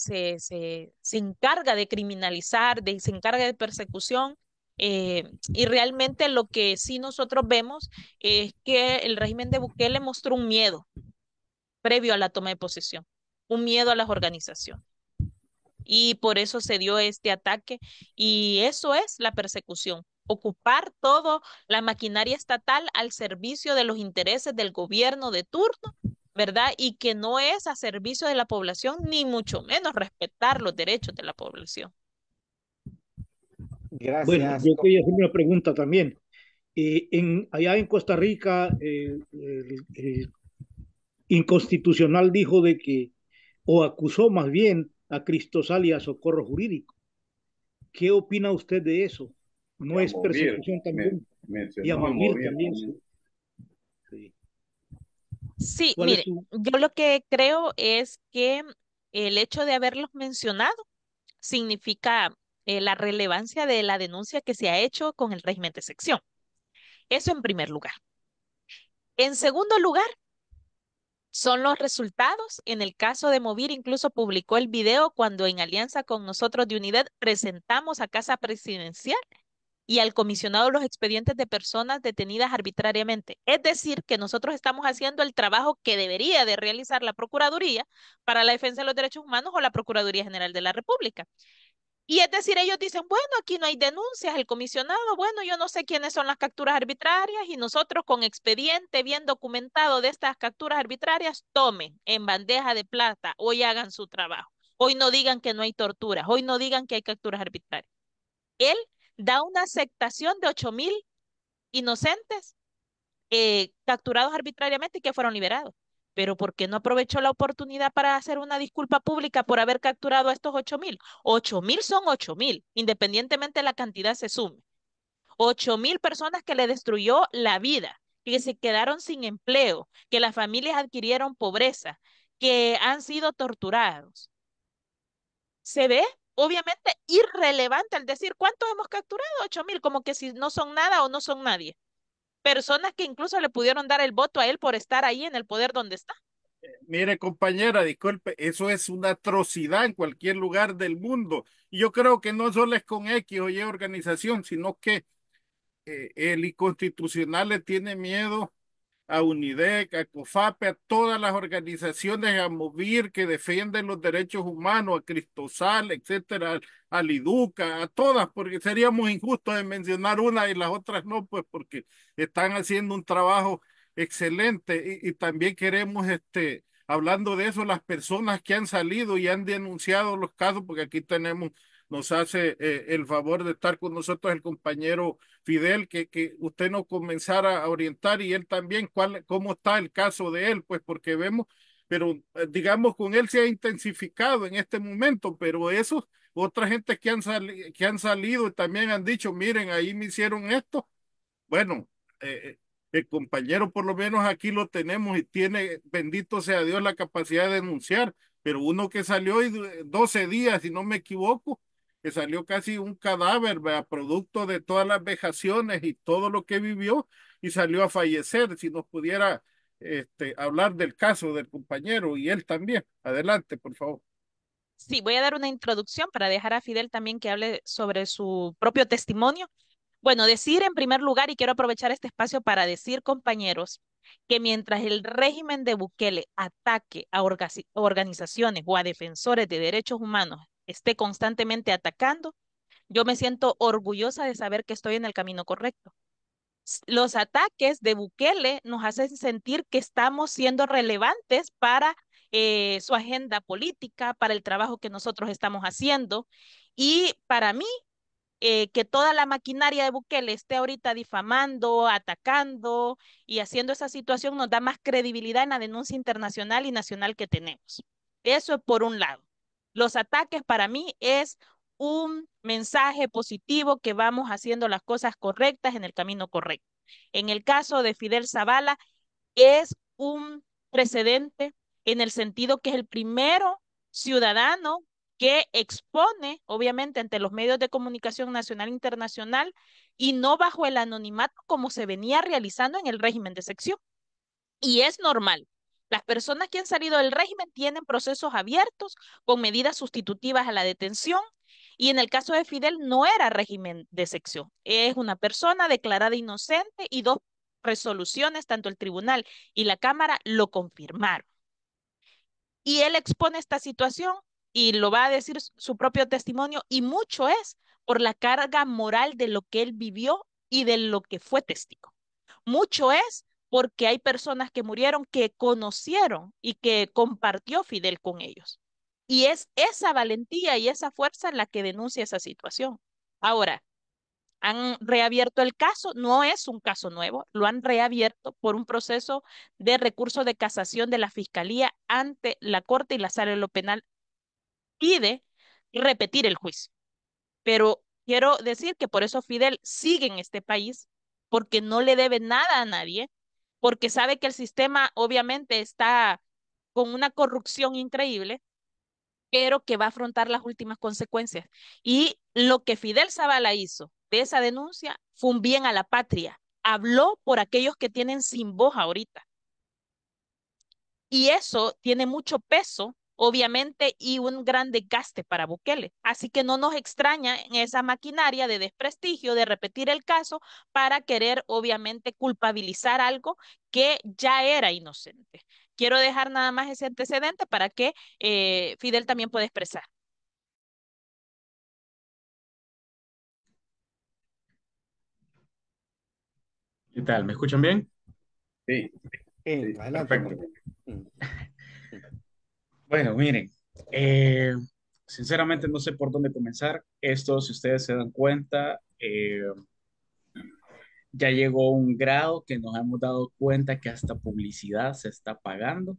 encarga de criminalizar, se encarga de persecución, y realmente lo que sí nosotros vemos es que el régimen de Bukele mostró un miedo previo a la toma de posesión, un miedo a las organizaciones. Y por eso se dio este ataque y eso es la persecución. Ocupar toda la maquinaria estatal al servicio de los intereses del gobierno de turno, ¿verdad? Y que no es a servicio de la población, ni mucho menos respetar los derechos de la población. Bueno, Gracias. yo quería hacer una pregunta también. Allá en Costa Rica, el inconstitucional dijo de que, o acusó más bien a Cristosal y a Socorro Jurídico. ¿Qué opina usted de eso? Y ¿No a es Movir, persecución también? Y a mencionó a Movir Movir también. también. Sí. Sí, ¿Cuál es mire, su...? yo lo que creo es que el hecho de haberlos mencionado significa la relevancia de la denuncia que se ha hecho con el régimen de sección. Eso en primer lugar. En segundo lugar, son los resultados. En el caso de Movir, incluso publicó el video cuando en alianza con nosotros de Unidad presentamos a Casa Presidencial y al comisionado los expedientes de personas detenidas arbitrariamente. Es decir, que nosotros estamos haciendo el trabajo que debería de realizar la Procuraduría para la Defensa de los Derechos Humanos o la Procuraduría General de la República. Y es decir, ellos dicen, bueno, aquí no hay denuncias, el comisionado, bueno, yo no sé quiénes son las capturas arbitrarias y nosotros con expediente bien documentado de estas capturas arbitrarias, tomen en bandeja de plata, hoy hagan su trabajo. Hoy no digan que no hay torturas, hoy no digan que hay capturas arbitrarias. Él da una aceptación de 8.000 inocentes capturados arbitrariamente y que fueron liberados. Pero ¿por qué no aprovechó la oportunidad para hacer una disculpa pública por haber capturado a estos 8.000? 8.000 son 8.000, independientemente de la cantidad se sume. 8.000 personas que le destruyó la vida, que se quedaron sin empleo, que las familias adquirieron pobreza, que han sido torturados. Se ve obviamente irrelevante al decir cuántos hemos capturado, 8.000, como que si no son nada o no son nadie. Personas que incluso le pudieron dar el voto a él por estar ahí en el poder donde está. Mire, compañera, disculpe, eso es una atrocidad en cualquier lugar del mundo. Y yo creo que no solo es con X o Y organización, sino que el inconstitucional le tiene miedo a UNIDEC, a COFAPE, a todas las organizaciones, a MOVIR que defienden los derechos humanos, a Cristosal, etcétera, a Liduca, a todas, porque seríamos injustos de mencionar una y las otras no, pues porque están haciendo un trabajo excelente y también queremos, hablando de eso, las personas que han salido y han denunciado los casos, porque aquí tenemos, nos hace el favor de estar con nosotros el compañero Fidel, que usted nos comenzara a orientar y él también, cómo está el caso de él, pues porque vemos, pero digamos, con él se ha intensificado en este momento, pero esos, otra gente que han salido y también han dicho, miren, ahí me hicieron esto, bueno, el compañero por lo menos aquí lo tenemos y tiene, bendito sea Dios, la capacidad de denunciar, pero uno que salió y 12 días, si no me equivoco, que salió casi un cadáver, ¿verdad? Producto de todas las vejaciones y todo lo que vivió y salió a fallecer. Si nos pudiera hablar del caso del compañero y él también. Adelante, por favor. Sí, voy a dar una introducción para dejar a Fidel también que hable sobre su propio testimonio. Bueno, decir en primer lugar, y quiero aprovechar este espacio para decir, compañeros, que mientras el régimen de Bukele ataque a organizaciones o a defensores de derechos humanos, esté constantemente atacando, yo me siento orgullosa de saber que estoy en el camino correcto. Los ataques de Bukele nos hacen sentir que estamos siendo relevantes para su agenda política, para el trabajo que nosotros estamos haciendo. Y para mí, que toda la maquinaria de Bukele esté ahorita difamando, atacando y haciendo esa situación nos da más credibilidad en la denuncia internacional y nacional que tenemos. Eso es por un lado. Los ataques para mí es un mensaje positivo que vamos haciendo las cosas correctas en el camino correcto. En el caso de Fidel Zavala, es un precedente en el sentido que es el primero ciudadano que expone, obviamente, ante los medios de comunicación nacional e internacional y no bajo el anonimato como se venía realizando en el régimen de sección. Y es normal. Las personas que han salido del régimen tienen procesos abiertos con medidas sustitutivas a la detención y en el caso de Fidel no era régimen de sección. Es una persona declarada inocente y dos resoluciones, tanto el tribunal y la Cámara, lo confirmaron. Y él expone esta situación y lo va a decir su propio testimonio y mucho es por la carga moral de lo que él vivió y de lo que fue testigo. Mucho es porque hay personas que murieron que conocieron y que compartió Fidel con ellos. Y es esa valentía y esa fuerza la que denuncia esa situación. Ahora, han reabierto el caso, no es un caso nuevo, lo han reabierto por un proceso de recurso de casación de la Fiscalía ante la Corte y la Sala de lo Penal pide repetir el juicio. Pero quiero decir que por eso Fidel sigue en este país, porque no le debe nada a nadie, porque sabe que el sistema obviamente está con una corrupción increíble, pero que va a afrontar las últimas consecuencias. Y lo que Fidel Zavala hizo de esa denuncia fue un bien a la patria. Habló por aquellos que tienen sin voz ahorita. Y eso tiene mucho peso, obviamente, y un gran desgaste para Bukele. Así que no nos extraña en esa maquinaria de desprestigio, de repetir el caso para querer, obviamente, culpabilizar algo que ya era inocente. Quiero dejar nada más ese antecedente para que Fidel también pueda expresar. ¿Qué tal? ¿Me escuchan bien? Sí, sí, Adelante, muy perfecto. bien. Mm, mm. Bueno, miren, eh, sinceramente no sé por dónde comenzar. Esto, si ustedes se dan cuenta, ya llegó a un grado que nos hemos dado cuenta que hasta publicidad se está pagando.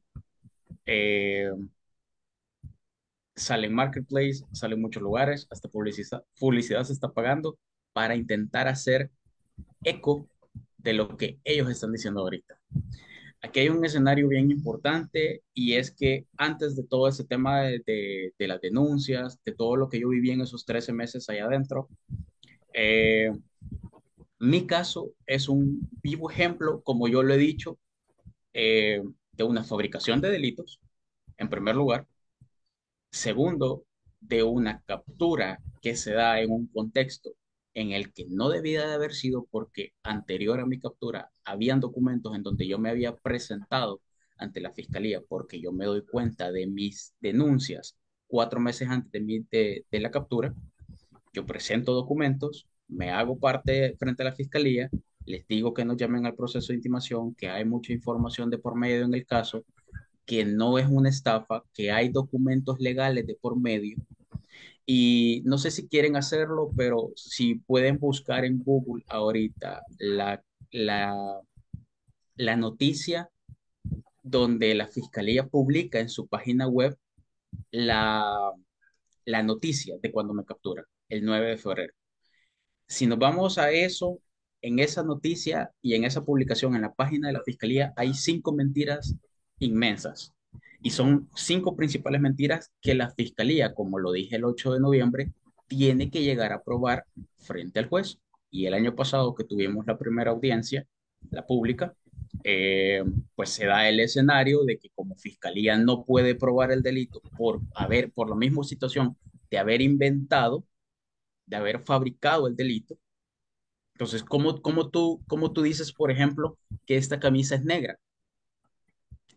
Eh, Sale en Marketplace, sale en muchos lugares, hasta publicidad se está pagando para intentar hacer eco de lo que ellos están diciendo ahorita. Aquí hay un escenario bien importante y es que antes de todo ese tema de las denuncias, de todo lo que yo viví en esos 13 meses allá adentro, eh, mi caso es un vivo ejemplo, como yo lo he dicho, de de una fabricación de delitos, en primer lugar. Segundo, de una captura que se da en un contexto en el que no debía de haber sido, porque anterior a mi captura habían documentos en donde yo me había presentado ante la fiscalía porque yo me doy cuenta de mis denuncias 4 meses antes de la captura. Yo presento documentos, me hago parte frente a la fiscalía, les digo que no llamen al proceso de intimación, que hay mucha información de por medio en el caso, que no es una estafa, que hay documentos legales de por medio. Y no sé si quieren hacerlo, pero si pueden buscar en Google ahorita la, la noticia donde la fiscalía publica en su página web la, la noticia de cuando me capturan, el 9 de febrero. Si nos vamos a eso, en esa noticia y en esa publicación en la página de la fiscalía hay 5 mentiras inmensas. Y son 5 principales mentiras que la fiscalía, como lo dije el 8 de noviembre, tiene que llegar a probar frente al juez. Y el año pasado que tuvimos la primera audiencia, la pública, pues se da el escenario de que como fiscalía no puede probar el delito por la misma situación de haber inventado, de haber fabricado el delito. Entonces, ¿cómo tú dices, por ejemplo, que esta camisa es negra?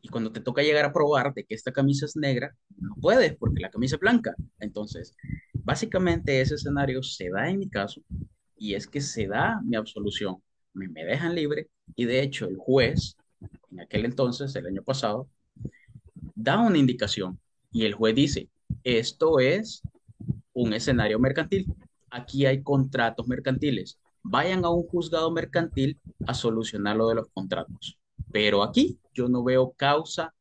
Y cuando te toca llegar a probar de que esta camisa es negra, no puedes porque la camisa es blanca. Entonces, básicamente ese escenario se da en mi caso y es que se da mi absolución. Me dejan libre y de hecho el juez, en aquel entonces, el año pasado, da una indicación y el juez dice, esto es un escenario mercantil. Aquí hay contratos mercantiles. Vayan a un juzgado mercantil a solucionar lo de los contratos. Pero aquí yo no veo causa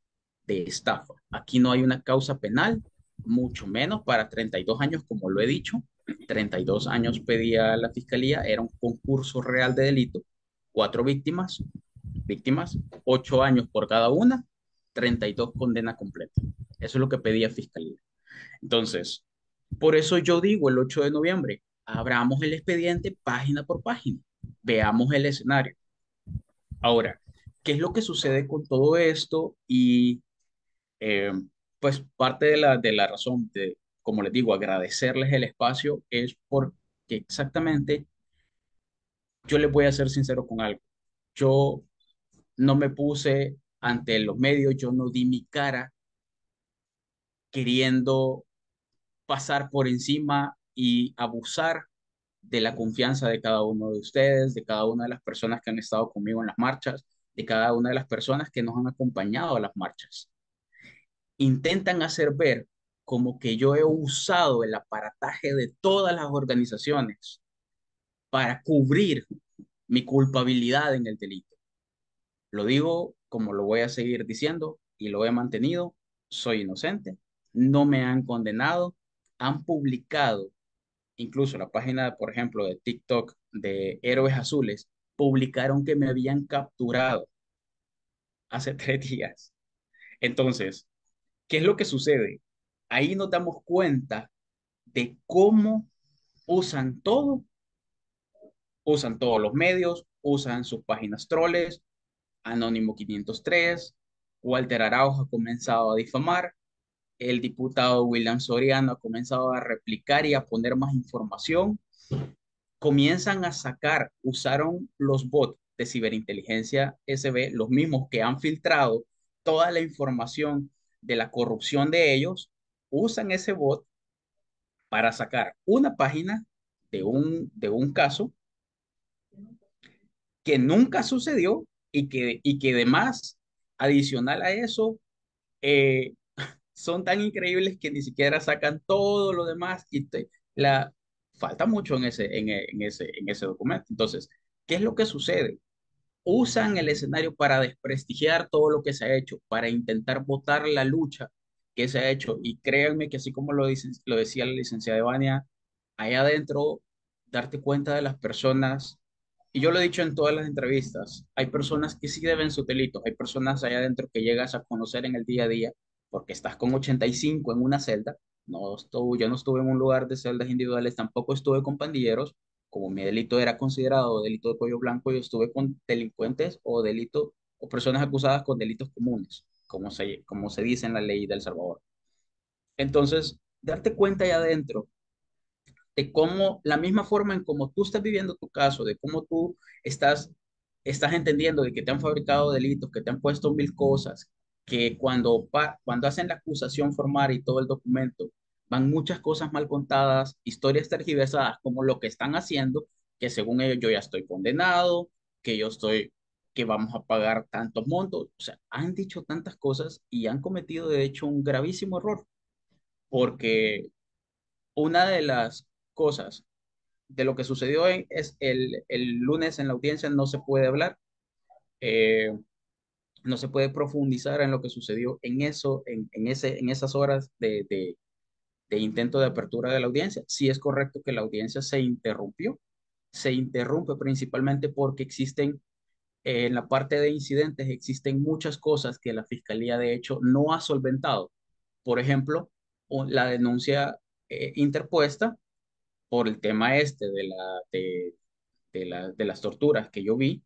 de estafa. Aquí no hay una causa penal, mucho menos para 32 años, como lo he dicho. 32 años pedía la fiscalía, era un concurso real de delito. 4 víctimas, 8 años por cada una, 32 condena completa. Eso es lo que pedía fiscalía. Entonces, por eso yo digo el 8 de noviembre, abramos el expediente página por página, veamos el escenario. Ahora, ¿qué es lo que sucede con todo esto? Y eh, pues parte de la razón de, como les digo, agradecerles el espacio es porque exactamente yo les voy a ser sincero con algo. Yo no me puse ante los medios, yo no di mi cara queriendo pasar por encima y abusar de la confianza de cada uno de ustedes, de cada una de las personas que han estado conmigo en las marchas, de cada una de las personas que nos han acompañado a las marchas. Intentan hacer ver como que yo he usado el aparataje de todas las organizaciones para cubrir mi culpabilidad en el delito. Lo digo como lo voy a seguir diciendo y lo he mantenido, soy inocente, no me han condenado, han publicado. Incluso la página, por ejemplo, de TikTok de Héroes Azules, publicaron que me habían capturado hace 3 días. Entonces, ¿qué es lo que sucede? Ahí nos damos cuenta de cómo usan todo, usan todos los medios, usan sus páginas troles, Anónimo 503, Walter Araujo ha comenzado a difamar, el diputado William Soriano ha comenzado a replicar y a poner más información, comienzan a sacar, usaron los bots de ciberinteligencia SB, los mismos que han filtrado toda la información de la corrupción de ellos, usan ese bot para sacar una página de un caso que nunca sucedió y que además, adicional a eso, eh, son tan increíbles que ni siquiera sacan todo lo demás y falta mucho en ese documento. Entonces, ¿qué es lo que sucede? Usan el escenario para desprestigiar todo lo que se ha hecho, para intentar botar la lucha que se ha hecho. Y créanme que así como lo decía la licenciada Evania, allá adentro, darte cuenta de las personas, y yo lo he dicho en todas las entrevistas, hay personas que sí deben sus delitos, hay personas allá adentro que llegas a conocer en el día a día, porque estás con 85 en una celda, yo no estuve en un lugar de celdas individuales, tampoco estuve con pandilleros, como mi delito era considerado delito de cuello blanco, yo estuve con delincuentes o personas acusadas con delitos comunes. como se dice en la ley de El Salvador. Entonces, darte cuenta ahí adentro de cómo la misma forma en cómo tú estás viviendo tu caso, de cómo tú estás entendiendo de que te han fabricado delitos, que te han puesto mil cosas, que cuando hacen la acusación formal y todo el documento, van muchas cosas mal contadas, historias tergiversadas, como lo que están haciendo, que según ellos yo ya estoy condenado, que yo estoy, que vamos a pagar tantos montos. O sea, han dicho tantas cosas y han cometido de hecho un gravísimo error, porque una de las cosas de lo que sucedió es el lunes en la audiencia no se puede hablar, eh, no se puede profundizar en lo que sucedió en eso, en esas horas de intento de apertura de la audiencia. Sí es correcto que la audiencia se interrumpe principalmente porque existen, en la parte de incidentes, existen muchas cosas que la fiscalía de hecho no ha solventado. Por ejemplo, la denuncia interpuesta por el tema este de las torturas que yo vi,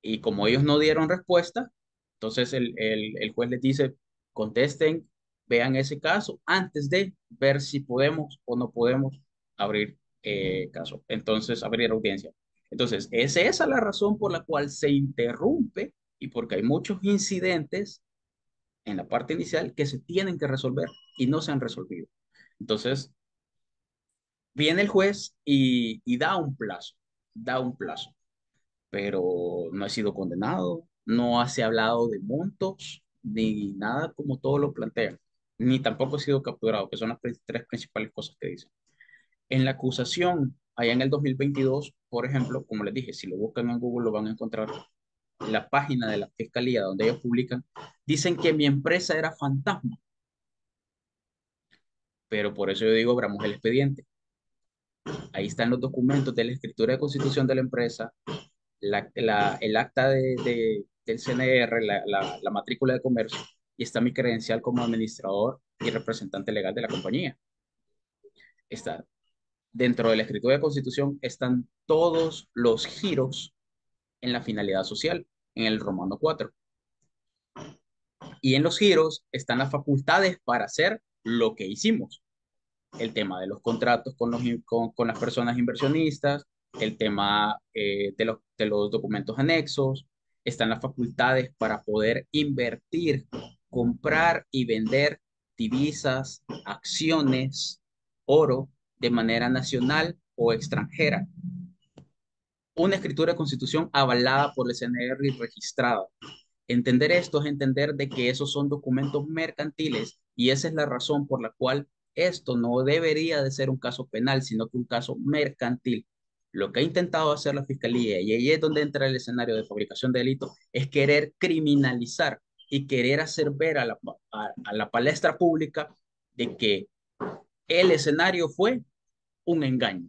y como ellos no dieron respuesta, entonces el juez les dice, contesten, vean ese caso antes de ver si podemos o no podemos abrir caso, entonces abrir audiencia. Entonces, es esa la razón por la cual se interrumpe y porque hay muchos incidentes en la parte inicial que se tienen que resolver y no se han resolvido. Entonces, viene el juez y da un plazo, pero no ha sido condenado, no se ha hablado de montos, ni nada como todos lo plantean, ni tampoco ha sido capturado, que son las tres principales cosas que dicen. En la acusación, allá en el 2022, por ejemplo, como les dije, si lo buscan en Google lo van a encontrar, la página de la fiscalía donde ellos publican, dicen que mi empresa era fantasma, pero por eso yo digo, abramos el expediente. Ahí están los documentos de la escritura de constitución de la empresa, el acta del CNR, la matrícula de comercio, y está mi credencial como administrador y representante legal de la compañía. Está dentro de la escritura de constitución, están todos los giros en la finalidad social, en el Romano 4. Y en los giros están las facultades para hacer lo que hicimos. El tema de los contratos con las personas inversionistas, el tema de los documentos anexos, están las facultades para poder invertir, comprar y vender divisas, acciones, oro de manera nacional o extranjera. Una escritura de constitución avalada por el CNR y registrada. Entender esto es entender de que esos son documentos mercantiles y esa es la razón por la cual esto no debería de ser un caso penal, sino que un caso mercantil. Lo que ha intentado hacer la fiscalía, y ahí es donde entra el escenario de fabricación de delitos, es querer criminalizar y querer hacer ver a la palestra pública de que el escenario fue un engaño.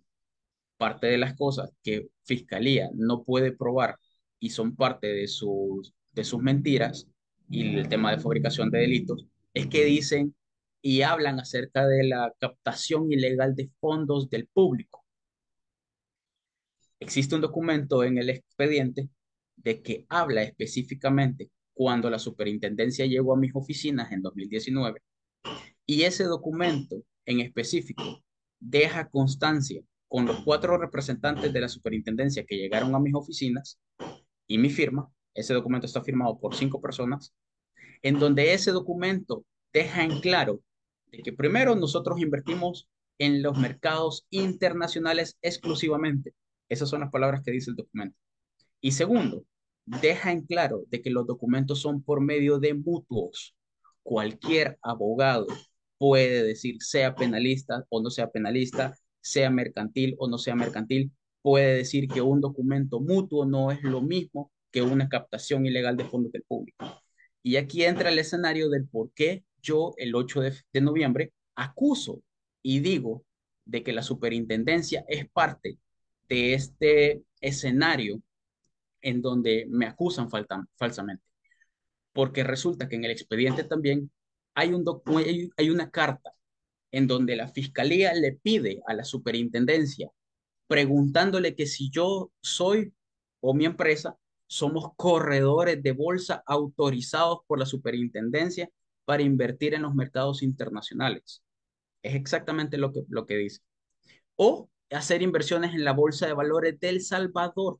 Parte de las cosas que Fiscalía no puede probar y son parte de sus mentiras y el tema de fabricación de delitos es que dicen y hablan acerca de la captación ilegal de fondos del público. Existe un documento en el expediente de que habla específicamente cuando la superintendencia llegó a mis oficinas en 2019 y ese documento en específico deja constancia con los 4 representantes de la superintendencia que llegaron a mis oficinas y mi firma. Ese documento está firmado por 5 personas, en donde ese documento deja en claro de que primero nosotros invertimos en los mercados internacionales exclusivamente. Esas son las palabras que dice el documento. Y segundo, deja en claro de que los documentos son por medio de mutuos. Cualquier abogado puede decir, sea penalista o no sea penalista, sea mercantil o no sea mercantil, puede decir que un documento mutuo no es lo mismo que una captación ilegal de fondos del público. Y aquí entra el escenario del por qué yo el 8 de noviembre acuso y digo de que la superintendencia es parte de este escenario en donde me acusan falsamente. Porque resulta que en el expediente también hay una carta en donde la fiscalía le pide a la superintendencia preguntándole que si yo soy o mi empresa Somos corredores de bolsa autorizados por la superintendencia para invertir en los mercados internacionales. Es exactamente lo que dice. O hacer inversiones en la bolsa de valores del Salvador.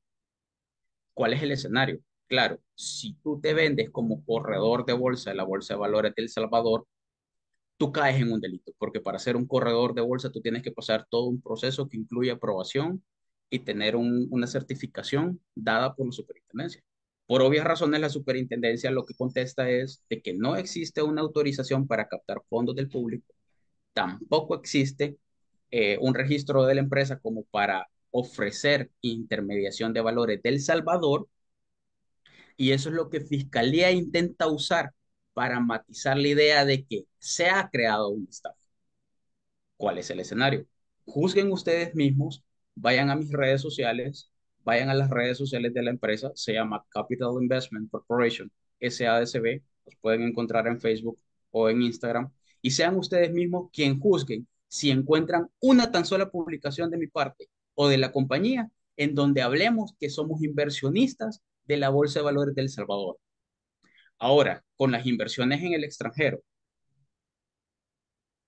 ¿Cuál es el escenario? Claro, si tú te vendes como corredor de bolsa de la bolsa de valores del Salvador, tú caes en un delito, porque para ser un corredor de bolsa tú tienes que pasar todo un proceso que incluye aprobación y tener una certificación dada por la superintendencia. Por obvias razones, la superintendencia lo que contesta es de que no existe una autorización para captar fondos del público, tampoco existe un registro de la empresa como para ofrecer intermediación de valores del Salvador, y eso es lo que Fiscalía intenta usar para matizar la idea de que se ha creado un estafa. ¿Cuál es el escenario? Juzguen ustedes mismos, vayan a mis redes sociales, vayan a las redes sociales de la empresa, se llama Capital Investment Corporation, SADCB, los pueden encontrar en Facebook o en Instagram, y sean ustedes mismos quien juzguen si encuentran una tan sola publicación de mi parte o de la compañía en donde hablemos que somos inversionistas de la Bolsa de Valores del Salvador. Ahora, con las inversiones en el extranjero,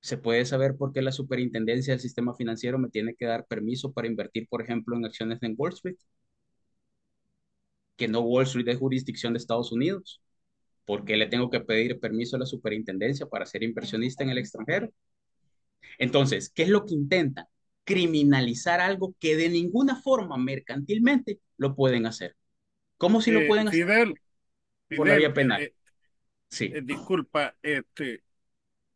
¿se puede saber por qué la superintendencia del sistema financiero me tiene que dar permiso para invertir, por ejemplo, en acciones en Wall Street? Que no Wall Street es jurisdicción de Estados Unidos. ¿Por qué le tengo que pedir permiso a la superintendencia para ser inversionista en el extranjero? Entonces, ¿qué es lo que intentan? Criminalizar algo que de ninguna forma mercantilmente lo pueden hacer. ¿Cómo si lo pueden hacer? Fidel, Por la Fidel, vía penal. Sí. disculpa,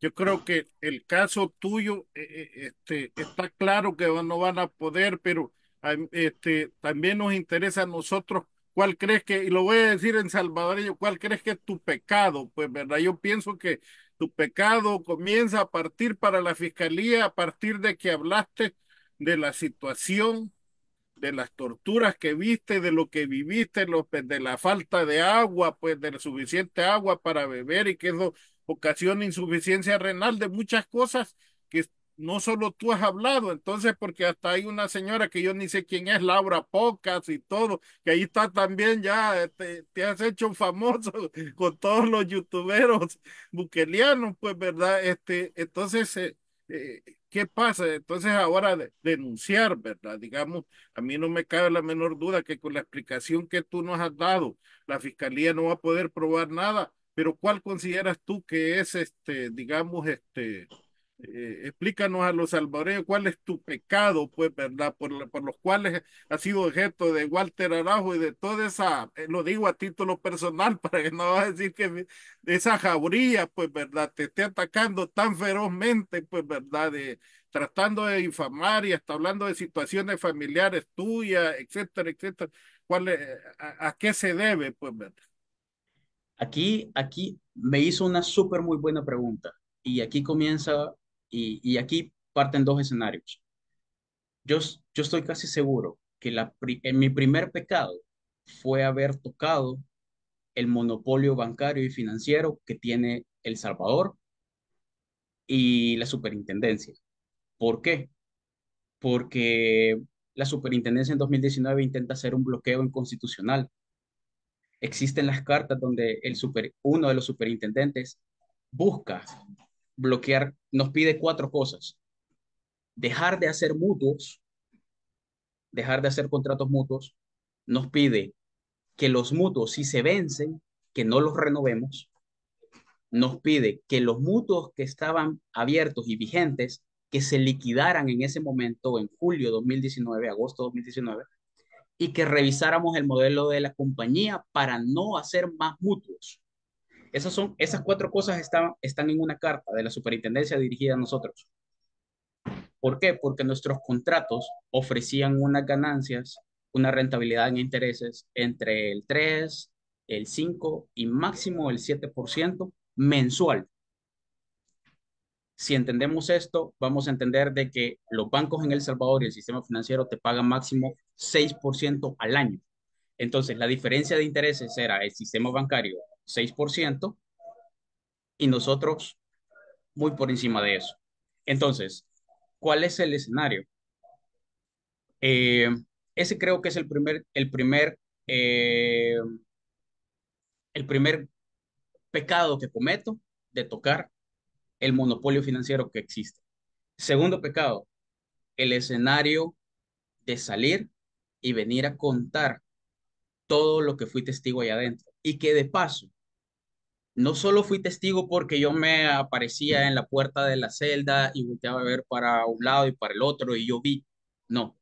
yo creo que el caso tuyo, está claro que no van a poder, pero también nos interesa a nosotros cuál crees que, y lo voy a decir en salvadoreño, cuál crees que es tu pecado, pues, ¿verdad? Yo pienso que tu pecado comienza a partir para la fiscalía, a partir de que hablaste de la situación, de las torturas que viste, de lo que viviste, de la falta de agua, pues de la suficiente agua para beber y que eso ocasiona insuficiencia renal, de muchas cosas que no solo tú has hablado, entonces porque hasta hay una señora que yo ni sé quién es, Laura Pocas y todo, que ahí está también ya, te has hecho famoso con todos los youtuberos buquelianos, pues, ¿verdad? Entonces, ¿qué pasa? Entonces ahora denunciar, ¿verdad? Digamos, a mí no me cabe la menor duda que con la explicación que tú nos has dado, la fiscalía no va a poder probar nada, pero ¿cuál consideras tú que es digamos, explícanos a los salvadoreños cuál es tu pecado, pues, ¿verdad? Por los cuales has sido objeto de Walter Araujo y de toda esa, lo digo a título personal para que no vas a decir que de esa jauría, pues, ¿verdad? Te esté atacando tan ferozmente, pues, ¿verdad? Tratando de difamar y hasta hablando de situaciones familiares tuyas, etcétera, etcétera. ¿A qué se debe, pues, ¿verdad? Aquí me hizo una súper muy buena pregunta y aquí comienza y aquí parten dos escenarios. Yo estoy casi seguro que en mi primer pecado fue haber tocado el monopolio bancario y financiero que tiene El Salvador y la superintendencia. ¿Por qué? Porque la superintendencia en 2019 intenta hacer un bloqueo inconstitucional. Existen las cartas donde uno de los superintendentes busca bloquear, nos pide cuatro cosas: dejar de hacer mutuos, dejar de hacer contratos mutuos, nos pide que los mutuos, si se vencen, que no los renovemos, nos pide que los mutuos que estaban abiertos y vigentes, que se liquidaran en ese momento, en julio de 2019, agosto de 2019, y que revisáramos el modelo de la compañía para no hacer más mutuos. Esas cuatro cosas están en una carta de la superintendencia dirigida a nosotros. ¿Por qué? Porque nuestros contratos ofrecían unas ganancias, una rentabilidad en intereses entre el 3, el 5 y máximo el 7% mensual. Si entendemos esto, vamos a entender de que los bancos en El Salvador y el sistema financiero te pagan máximo 6% al año. Entonces, la diferencia de intereses era el sistema bancario 6% y nosotros muy por encima de eso. Entonces, ¿cuál es el escenario? Eh, Ese creo que es el primer Eh, el primer pecado que cometo de tocar el monopolio financiero que existe. Segundo pecado, el escenario de salir y venir a contar todo lo que fui testigo allá adentro. Y que de paso, no solo fui testigo porque yo me aparecía en la puerta de la celda y volteaba a ver para un lado y para el otro y yo vi. No,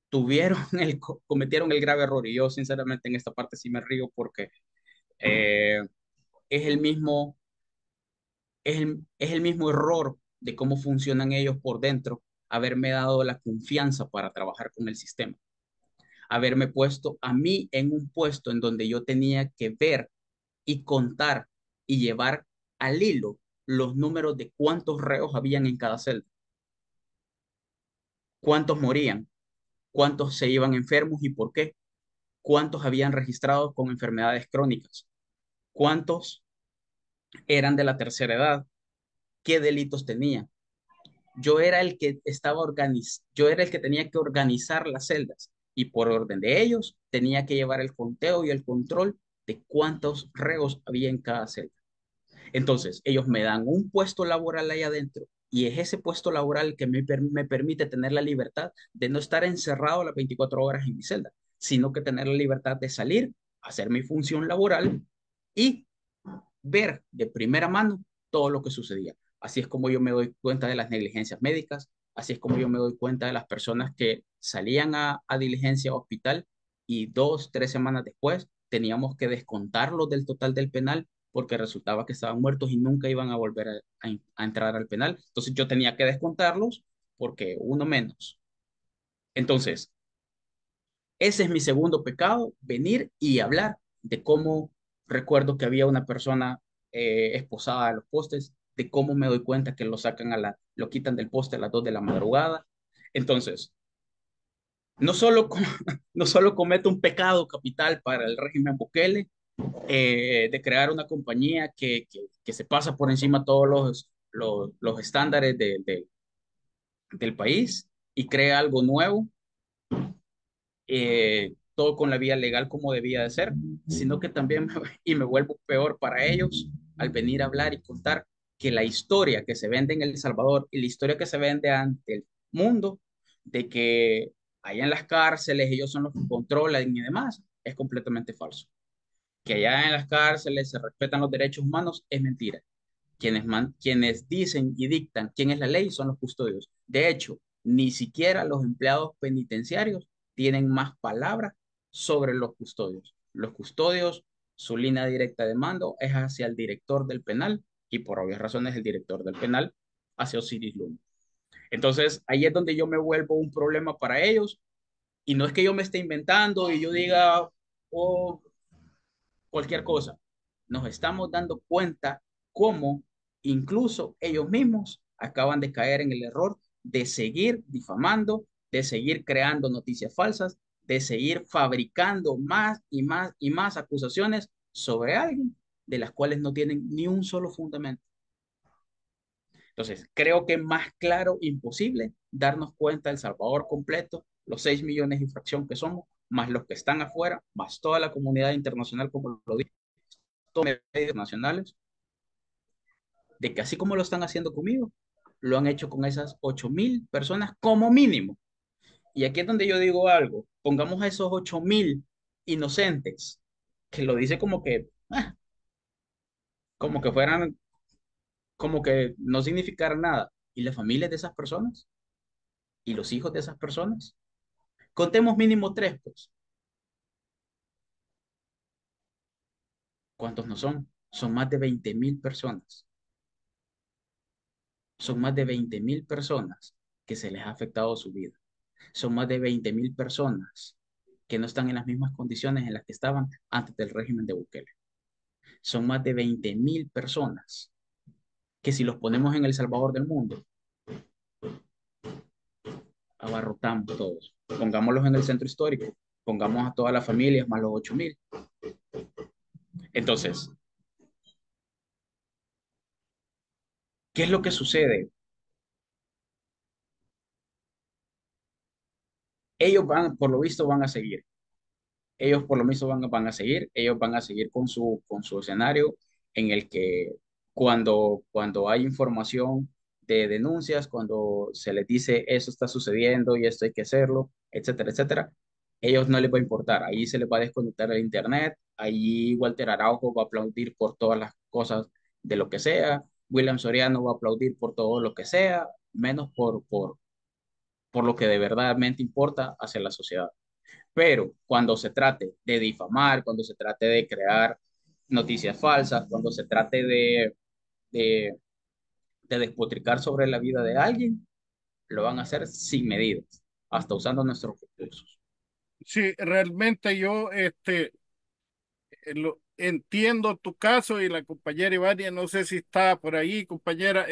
cometieron el grave error y yo sinceramente en esta parte sí me río porque eh, es el mismo, es el mismo error de cómo funcionan ellos por dentro, haberme dado la confianza para trabajar con el sistema, haberme puesto a mí en un puesto en donde yo tenía que ver y contar y llevar al hilo los números de cuántos reos habían en cada celda, cuántos morían, cuántos se iban enfermos y por qué, cuántos habían registrado con enfermedades crónicas, cuántos eran de la tercera edad, qué delitos tenían. Yo era el que tenía que organizar las celdas y por orden de ellos tenía que llevar el conteo y el control de cuántos reos había en cada celda. Entonces, ellos me dan un puesto laboral ahí adentro y es ese puesto laboral que me permite tener la libertad de no estar encerrado las 24 horas en mi celda, sino que tener la libertad de salir, hacer mi función laboral y ver de primera mano todo lo que sucedía. Así es como yo me doy cuenta de las negligencias médicas, así es como yo me doy cuenta de las personas que salían a diligencia a hospital y 2, 3 semanas después teníamos que descontarlos del total del penal porque resultaba que estaban muertos y nunca iban a volver a entrar al penal. Entonces yo tenía que descontarlos porque uno menos. Entonces, ese es mi segundo pecado, venir y hablar de cómo recuerdo que había una persona esposada a los postes, de cómo me doy cuenta que lo quitan del poste a las 2 de la madrugada. Entonces, no solo, no solo cometo un pecado capital para el régimen Bukele, de crear una compañía que se pasa por encima todos los estándares del país y crea algo nuevo, todo con la vía legal como debía de ser, sino que también y me vuelvo peor para ellos al venir a hablar y contar que la historia que se vende en El Salvador y la historia que se vende ante el mundo de que allá en las cárceles ellos son los que controlan y demás, es completamente falso. Que allá en las cárceles se respetan los derechos humanos es mentira. Quienes dicen y dictan quién es la ley son los custodios. De hecho, ni siquiera los empleados penitenciarios tienen más palabras sobre los custodios. Los custodios, su línea directa de mando es hacia el director del penal y por obvias razones el director del penal hacia Osiris Luna. Entonces, ahí es donde yo me vuelvo un problema para ellos y no es que yo me esté inventando y yo diga, oh, cualquier cosa. Nos estamos dando cuenta cómo incluso ellos mismos acaban de caer en el error de seguir difamando, de seguir creando noticias falsas, de seguir fabricando más y más y más acusaciones sobre alguien de las cuales no tienen ni un solo fundamento. Entonces, creo que más claro imposible darnos cuenta del Salvador completo, los 6 millones y fracción que somos, más los que están afuera, más toda la comunidad internacional, como lo digo medios nacionales, de que así como lo están haciendo conmigo, lo han hecho con esas 8.000 personas como mínimo. Y aquí es donde yo digo algo, pongamos a esos 8.000 inocentes, que lo dice como que fueran, como que no significaran nada. ¿Y las familias de esas personas? ¿Y los hijos de esas personas? Contemos mínimo tres, pues. ¿Cuántos no son? Son más de 20.000 personas. Son más de 20.000 personas que se les ha afectado su vida. Son más de 20.000 personas que no están en las mismas condiciones en las que estaban antes del régimen de Bukele. Son más de 20.000 personas que si los ponemos en El Salvador del mundo, abarrotamos todos. Pongámoslos en el centro histórico, pongamos a todas las familias más los 8.000. Entonces, ¿qué es lo que sucede? Ellos van, por lo visto, van a seguir. ellos por lo mismo ellos van a seguir con su escenario en el que cuando hay información de denuncias, cuando se les dice eso está sucediendo y esto hay que hacerlo, etcétera, etcétera, ellos no les va a importar. Ahí se les va a desconectar el internet, ahí Walter Araujo va a aplaudir por todas las cosas de lo que sea, William Soriano va a aplaudir por todo lo que sea, menos por lo que de verdadmente importa hacia la sociedad. Pero cuando se trate de difamar, cuando se trate de crear noticias falsas, cuando se trate de, de despotricar sobre la vida de alguien, lo van a hacer sin medidas, hasta usando nuestros recursos. Sí, realmente yo entiendo tu caso y la compañera Ivania, no sé si está por ahí, compañera,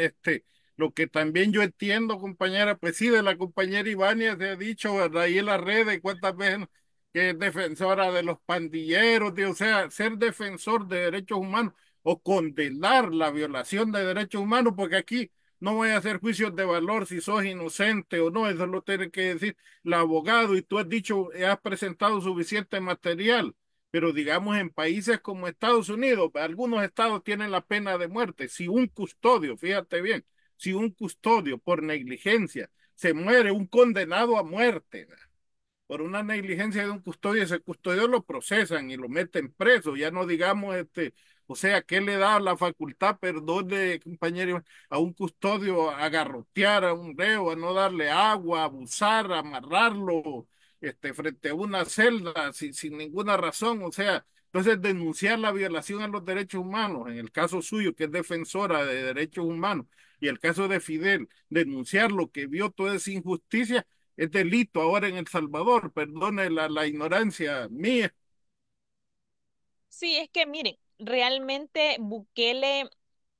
lo que también yo entiendo, compañera, pues sí, de la compañera Ivania se ha dicho, ¿verdad? Ahí en las redes, cuántas veces ¿no? Que es defensora de los pandilleros, o sea, ser defensor de derechos humanos o condenar la violación de derechos humanos, porque aquí no voy a hacer juicios de valor si sos inocente o no, eso lo tiene que decir el abogado y tú has dicho, has presentado suficiente material, pero digamos en países como Estados Unidos, algunos estados tienen la pena de muerte. Si un custodio, fíjate bien, si un custodio por negligencia se muere, un condenado a muerte, ¿verdad? Por una negligencia de un custodio, ese custodio lo procesan y lo meten preso, ya no digamos, o sea, ¿qué le da la facultad, perdón, de compañero, a un custodio a garrotear a un reo, a no darle agua, a abusar, a amarrarlo, frente a una celda sin ninguna razón, o sea, entonces denunciar la violación a los derechos humanos, en el caso suyo, que es defensora de derechos humanos, y el caso de Fidel, denunciar lo que vio toda esa injusticia, es delito ahora en El Salvador, perdone la ignorancia mía. Sí, es que miren, realmente Bukele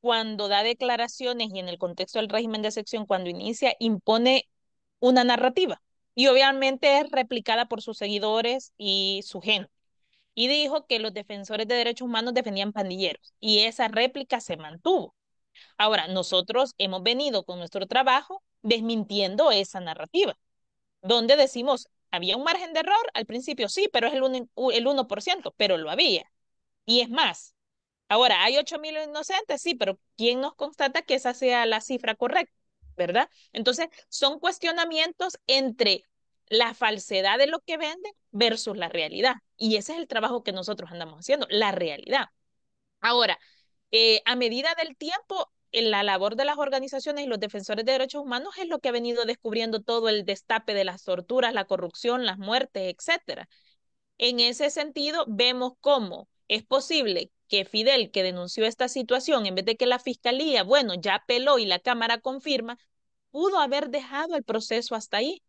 cuando da declaraciones y en el contexto del régimen de excepción, cuando inicia, impone una narrativa y obviamente es replicada por sus seguidores y su gente. Y dijo que los defensores de derechos humanos defendían pandilleros y esa réplica se mantuvo. Ahora, nosotros hemos venido con nuestro trabajo desmintiendo esa narrativa, donde decimos, había un margen de error al principio, sí, pero es el 1%, pero lo había. Y es más, ahora hay 8.000 inocentes, sí, pero ¿quién nos constata que esa sea la cifra correcta? ¿Verdad? Entonces, son cuestionamientos entre la falsedad de lo que venden versus la realidad. Y ese es el trabajo que nosotros andamos haciendo, la realidad. Ahora, a medida del tiempo, en la labor de las organizaciones y los defensores de derechos humanos es lo que ha venido descubriendo todo el destape de las torturas, la corrupción, las muertes, etcétera. En ese sentido, vemos cómo es posible que Fidel, que denunció esta situación, en vez de que la fiscalía, bueno, ya apeló y la Cámara confirma, pudo haber dejado el proceso hasta ahí,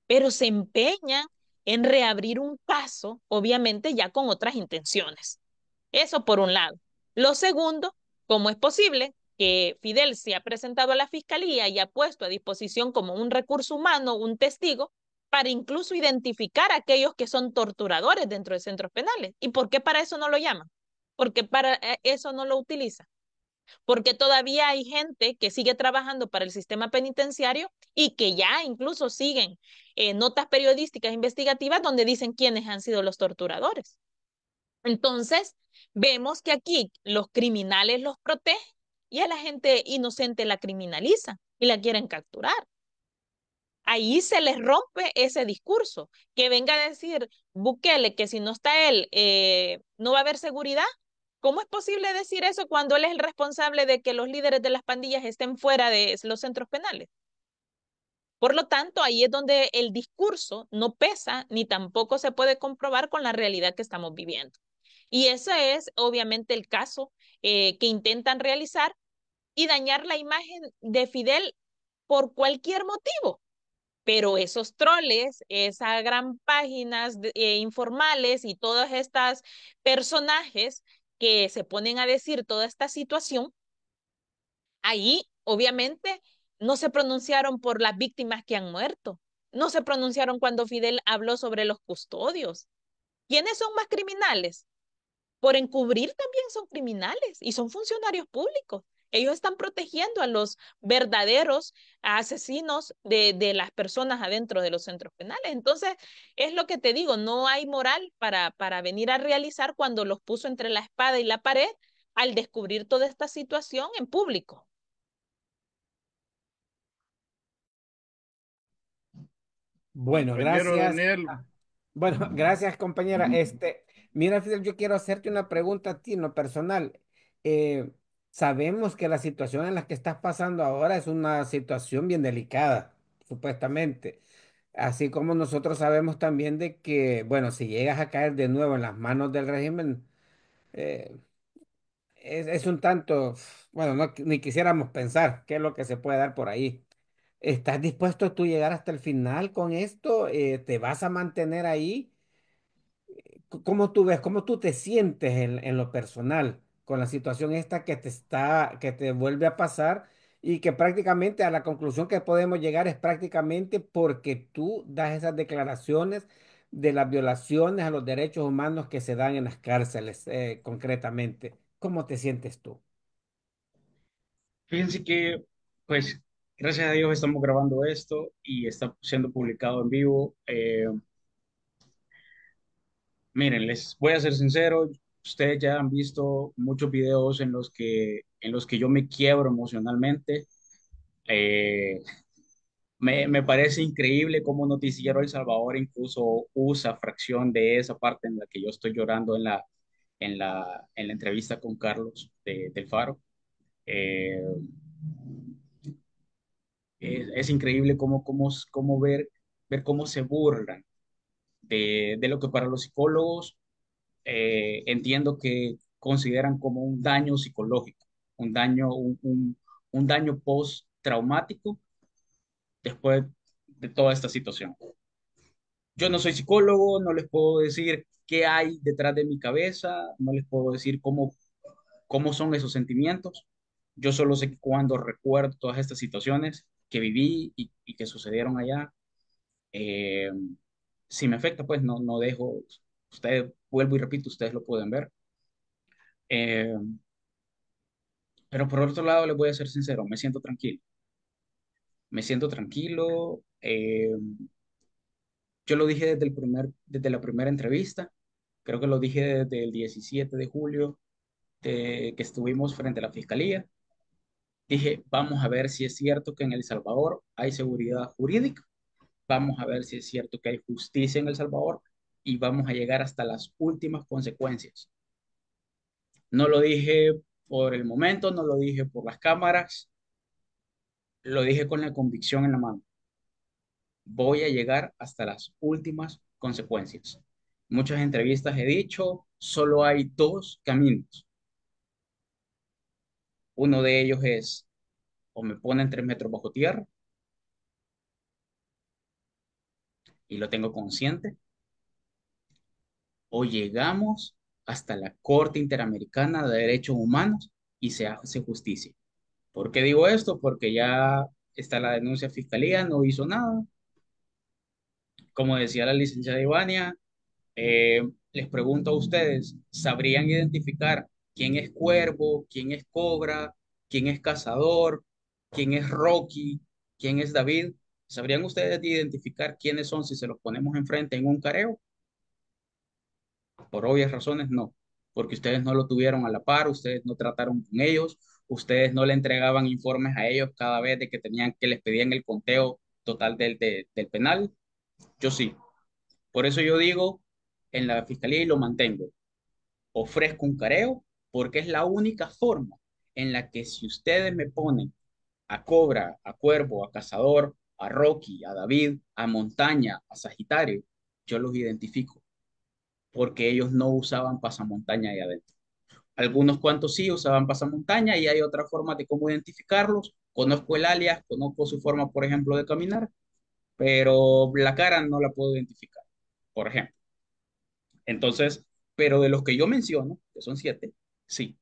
pero se empeña en reabrir un caso, obviamente ya con otras intenciones. Eso por un lado. Lo segundo, ¿cómo es posible que Fidel se ha presentado a la fiscalía y ha puesto a disposición como un recurso humano, un testigo, para incluso identificar a aquellos que son torturadores dentro de centros penales? ¿Y por qué para eso no lo llaman? ¿Por qué para eso no lo utiliza? Porque todavía hay gente que sigue trabajando para el sistema penitenciario y que ya incluso siguen notas periodísticas investigativas donde dicen quiénes han sido los torturadores. Entonces, vemos que aquí los criminales los protegen y a la gente inocente la criminalizan y la quieren capturar. Ahí se les rompe ese discurso. Que venga a decir Bukele que si no está él, no va a haber seguridad. ¿Cómo es posible decir eso cuando él es el responsable de que los líderes de las pandillas estén fuera de los centros penales? Por lo tanto, ahí es donde el discurso no pesa ni tampoco se puede comprobar con la realidad que estamos viviendo. Y ese es obviamente el caso que intentan realizar y dañar la imagen de Fidel por cualquier motivo. Pero esos troles, esas gran páginas informales y todos estos personajes que se ponen a decir toda esta situación, ahí obviamente no se pronunciaron por las víctimas que han muerto, no se pronunciaron cuando Fidel habló sobre los custodios. ¿Quiénes son más criminales? Por encubrir también son criminales y son funcionarios públicos. Ellos están protegiendo a los verdaderos asesinos de las personas adentro de los centros penales. Entonces, es lo que te digo, no hay moral para venir a realizar cuando los puso entre la espada y la pared al descubrir toda esta situación en público. Bueno, Compañero gracias. Daniel, Bueno, gracias, compañera. Mira, Fidel, yo quiero hacerte una pregunta a ti, en lo personal. Eh, Sabemos que la situación en la que estás pasando ahora es una situación bien delicada, supuestamente. Así como nosotros sabemos también de que, bueno, si llegas a caer de nuevo en las manos del régimen, eh, es un tanto, bueno, ni quisiéramos pensar qué es lo que se puede dar por ahí. ¿Estás dispuesto tú a llegar hasta el final con esto? ¿Te vas a mantener ahí? ¿Cómo tú ves, cómo tú te sientes en lo personal con la situación esta que te vuelve a pasar y que prácticamente a la conclusión que podemos llegar es prácticamente porque tú das esas declaraciones de las violaciones a los derechos humanos que se dan en las cárceles, concretamente? ¿Cómo te sientes tú? Fíjense que, pues, gracias a Dios estamos grabando esto y está siendo publicado en vivo. Miren, les voy a ser sincero, ustedes ya han visto muchos videos en los que yo me quiebro emocionalmente. Eh, me parece increíble cómo Noticiero El Salvador incluso usa fracción de esa parte en la que yo estoy llorando en la entrevista con Carlos del Faro. Eh, es increíble cómo ver cómo se burlan de lo que para los psicólogos entiendo que consideran como un daño psicológico, un daño, un daño post-traumático después de toda esta situación. Yo no soy psicólogo, no les puedo decir qué hay detrás de mi cabeza, no les puedo decir cómo son esos sentimientos. Yo solo sé que cuando recuerdo todas estas situaciones que viví y que sucedieron allá, eh, si me afecta, pues no dejo, ustedes, vuelvo y repito, ustedes lo pueden ver. Eh, pero por otro lado, les voy a ser sincero, me siento tranquilo. Yo lo dije desde la primera entrevista, creo que lo dije desde el 17 de julio que estuvimos frente a la fiscalía. Dije, vamos a ver si es cierto que en El Salvador hay seguridad jurídica, vamos a ver si es cierto que hay justicia en El Salvador y vamos a llegar hasta las últimas consecuencias. No lo dije por el momento, no lo dije por las cámaras, lo dije con la convicción en la mano. Voy a llegar hasta las últimas consecuencias. Muchas entrevistas he dicho, solo hay dos caminos. Uno de ellos es o me ponen 3 metros bajo tierra y lo tengo consciente, o llegamos hasta la Corte Interamericana de Derechos Humanos y se hace justicia. ¿Por qué digo esto? Porque ya está la denuncia a fiscalía, no hizo nada. Como decía la licenciada Ivania, les pregunto a ustedes, ¿sabrían identificar quién es Cuervo, quién es Cobra, quién es Cazador, quién es Rocky, quién es David? ¿Sabrían ustedes identificar quiénes son si se los ponemos enfrente en un careo? Por obvias razones, no, porque ustedes no lo tuvieron a la par, ustedes no trataron con ellos, ustedes no le entregaban informes a ellos cada vez de que tenían que les pedían el conteo total del penal. Yo sí. Por eso yo digo en la fiscalía y lo mantengo. Ofrezco un careo porque es la única forma en la que si ustedes me ponen a Cobra, a Cuervo, a Cazador, a Rocky, a David, a Montaña, a Sagitario, yo los identifico porque ellos no usaban pasamontaña ahí adentro. Algunos cuantos sí usaban pasamontaña y hay otra forma de cómo identificarlos. Conozco el alias, conozco su forma, por ejemplo, de caminar, pero la cara no la puedo identificar, por ejemplo. Entonces, pero de los que yo menciono, que son 7, sí.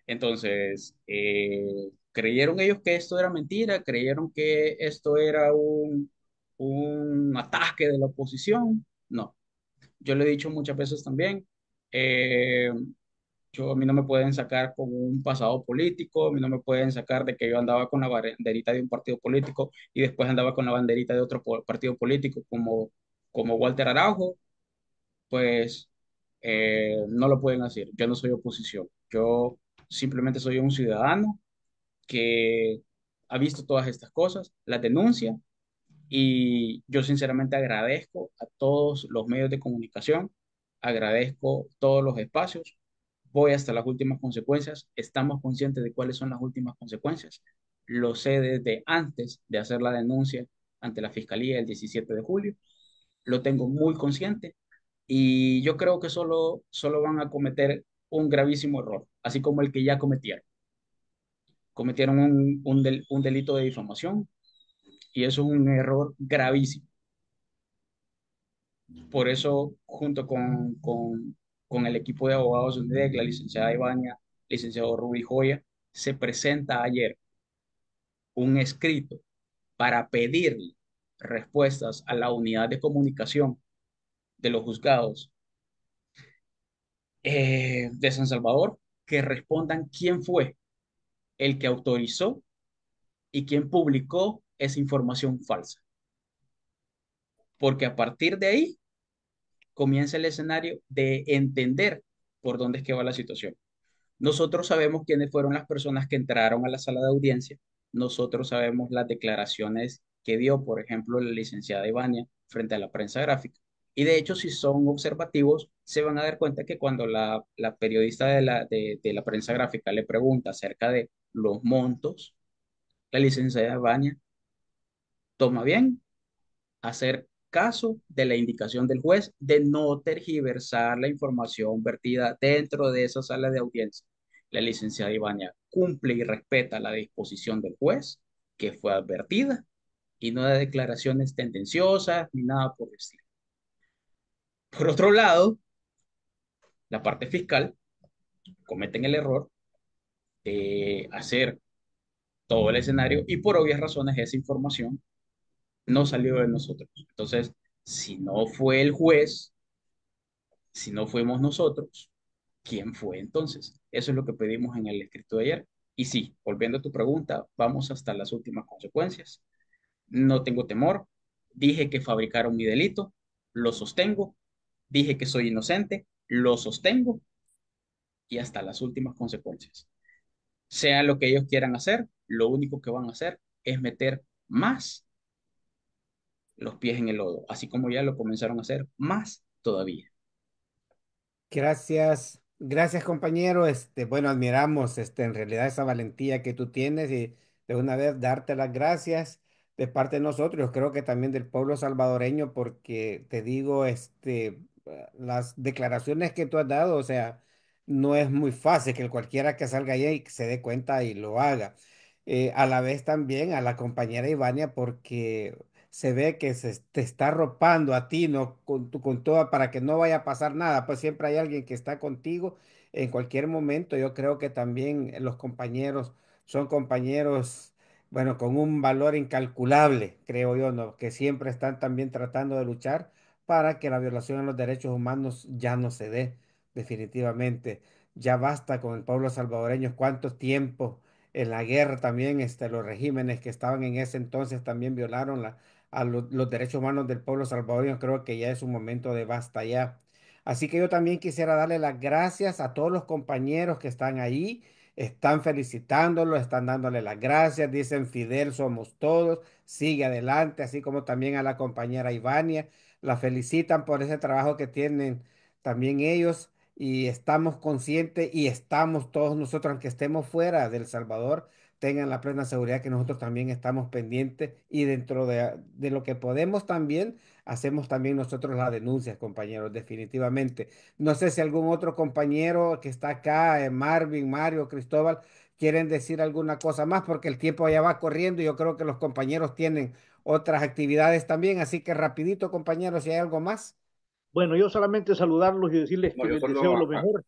Entonces, ¿creyeron ellos que esto era mentira? ¿Creyeron que esto era un ataque de la oposición? No. Yo lo he dicho muchas veces también. eh, A mí no me pueden sacar con un pasado político, a mí no me pueden sacar de que yo andaba con la banderita de un partido político y después andaba con la banderita de otro partido político como Walter Araujo, pues no lo pueden hacer. Yo no soy oposición, yo simplemente soy un ciudadano que ha visto todas estas cosas, las denuncia y yo sinceramente agradezco a todos los medios de comunicación, agradezco todos los espacios, voy hasta las últimas consecuencias, estamos conscientes de cuáles son las últimas consecuencias. Lo sé desde antes de hacer la denuncia ante la Fiscalía el 17 de julio, lo tengo muy consciente y yo creo que solo van a cometer un gravísimo error, así como el que ya cometieron. Cometieron un delito de difamación y eso es un error gravísimo. Por eso, junto con el equipo de abogados de UNIDEC, la licenciada Ivania, licenciado Ruby Joya, se presenta ayer un escrito para pedirle respuestas a la unidad de comunicación de los juzgados de San Salvador, que respondan quién fue el que autorizó y quién publicó esa información falsa. Porque a partir de ahí comienza el escenario de entender por dónde es que va la situación. Nosotros sabemos quiénes fueron las personas que entraron a la sala de audiencia. Nosotros sabemos las declaraciones que dio, por ejemplo, la licenciada Ivania frente a la prensa gráfica. Y de hecho, si son observativos, se van a dar cuenta que cuando la periodista de la prensa gráfica le pregunta acerca de los montos, la licenciada Ivania toma bien hacer caso de la indicación del juez de no tergiversar la información vertida dentro de esa sala de audiencia. La licenciada Ivania cumple y respeta la disposición del juez que fue advertida y no da declaraciones tendenciosas ni nada por el estilo. Por otro lado, la parte fiscal cometen el error de hacer todo el escenario y por obvias razones esa información no salió de nosotros. Entonces, si no fue el juez, si no fuimos nosotros, ¿quién fue entonces? Eso es lo que pedimos en el escrito de ayer. Y sí, volviendo a tu pregunta, vamos hasta las últimas consecuencias. No tengo temor. Dije que fabricaron mi delito, lo sostengo. Dije que soy inocente, lo sostengo y hasta las últimas consecuencias. Sea lo que ellos quieran hacer, lo único que van a hacer es meter más los pies en el lodo, así como ya lo comenzaron a hacer, más todavía. Gracias, gracias compañero. Bueno, admiramos en realidad esa valentía que tú tienes y de una vez darte las gracias de parte de nosotros, yo creo que también del pueblo salvadoreño, porque te digo, las declaraciones que tú has dado, o sea, no es muy fácil que cualquiera que salga ahí y se dé cuenta y lo haga. A la vez también a la compañera Ivania, porque se ve que te está arropando a ti, ¿no? Con toda, para que no vaya a pasar nada, pues siempre hay alguien que está contigo en cualquier momento. Yo creo que también los compañeros son compañeros, bueno, con un valor incalculable, creo yo, ¿no? Que siempre están también tratando de luchar para que la violación a los derechos humanos ya no se dé, definitivamente. Ya basta con el pueblo salvadoreño, cuánto tiempo en la guerra también, los regímenes que estaban en ese entonces también violaron los derechos humanos del pueblo salvadoreño. Creo que ya es un momento de basta ya. Así que yo también quisiera darle las gracias a todos los compañeros que están ahí, están felicitándolo, están dándole las gracias, dicen Fidel somos todos, sigue adelante, así como también a la compañera Ivania, la felicitan por ese trabajo que tienen también ellos y estamos conscientes y estamos todos nosotros, aunque estemos fuera de El Salvador, tengan la plena seguridad que nosotros también estamos pendientes y dentro de lo que podemos también, hacemos también nosotros las denuncias, compañeros, definitivamente. No sé si algún otro compañero que está acá, Marvin, Mario, Cristóbal, quieren decir alguna cosa más porque el tiempo ya va corriendo y yo creo que los compañeros tienen otras actividades también, así que rapidito, compañeros, si hay algo más. Bueno, yo solamente saludarlos y decirles No, que yo les deseo solo, lo mejor,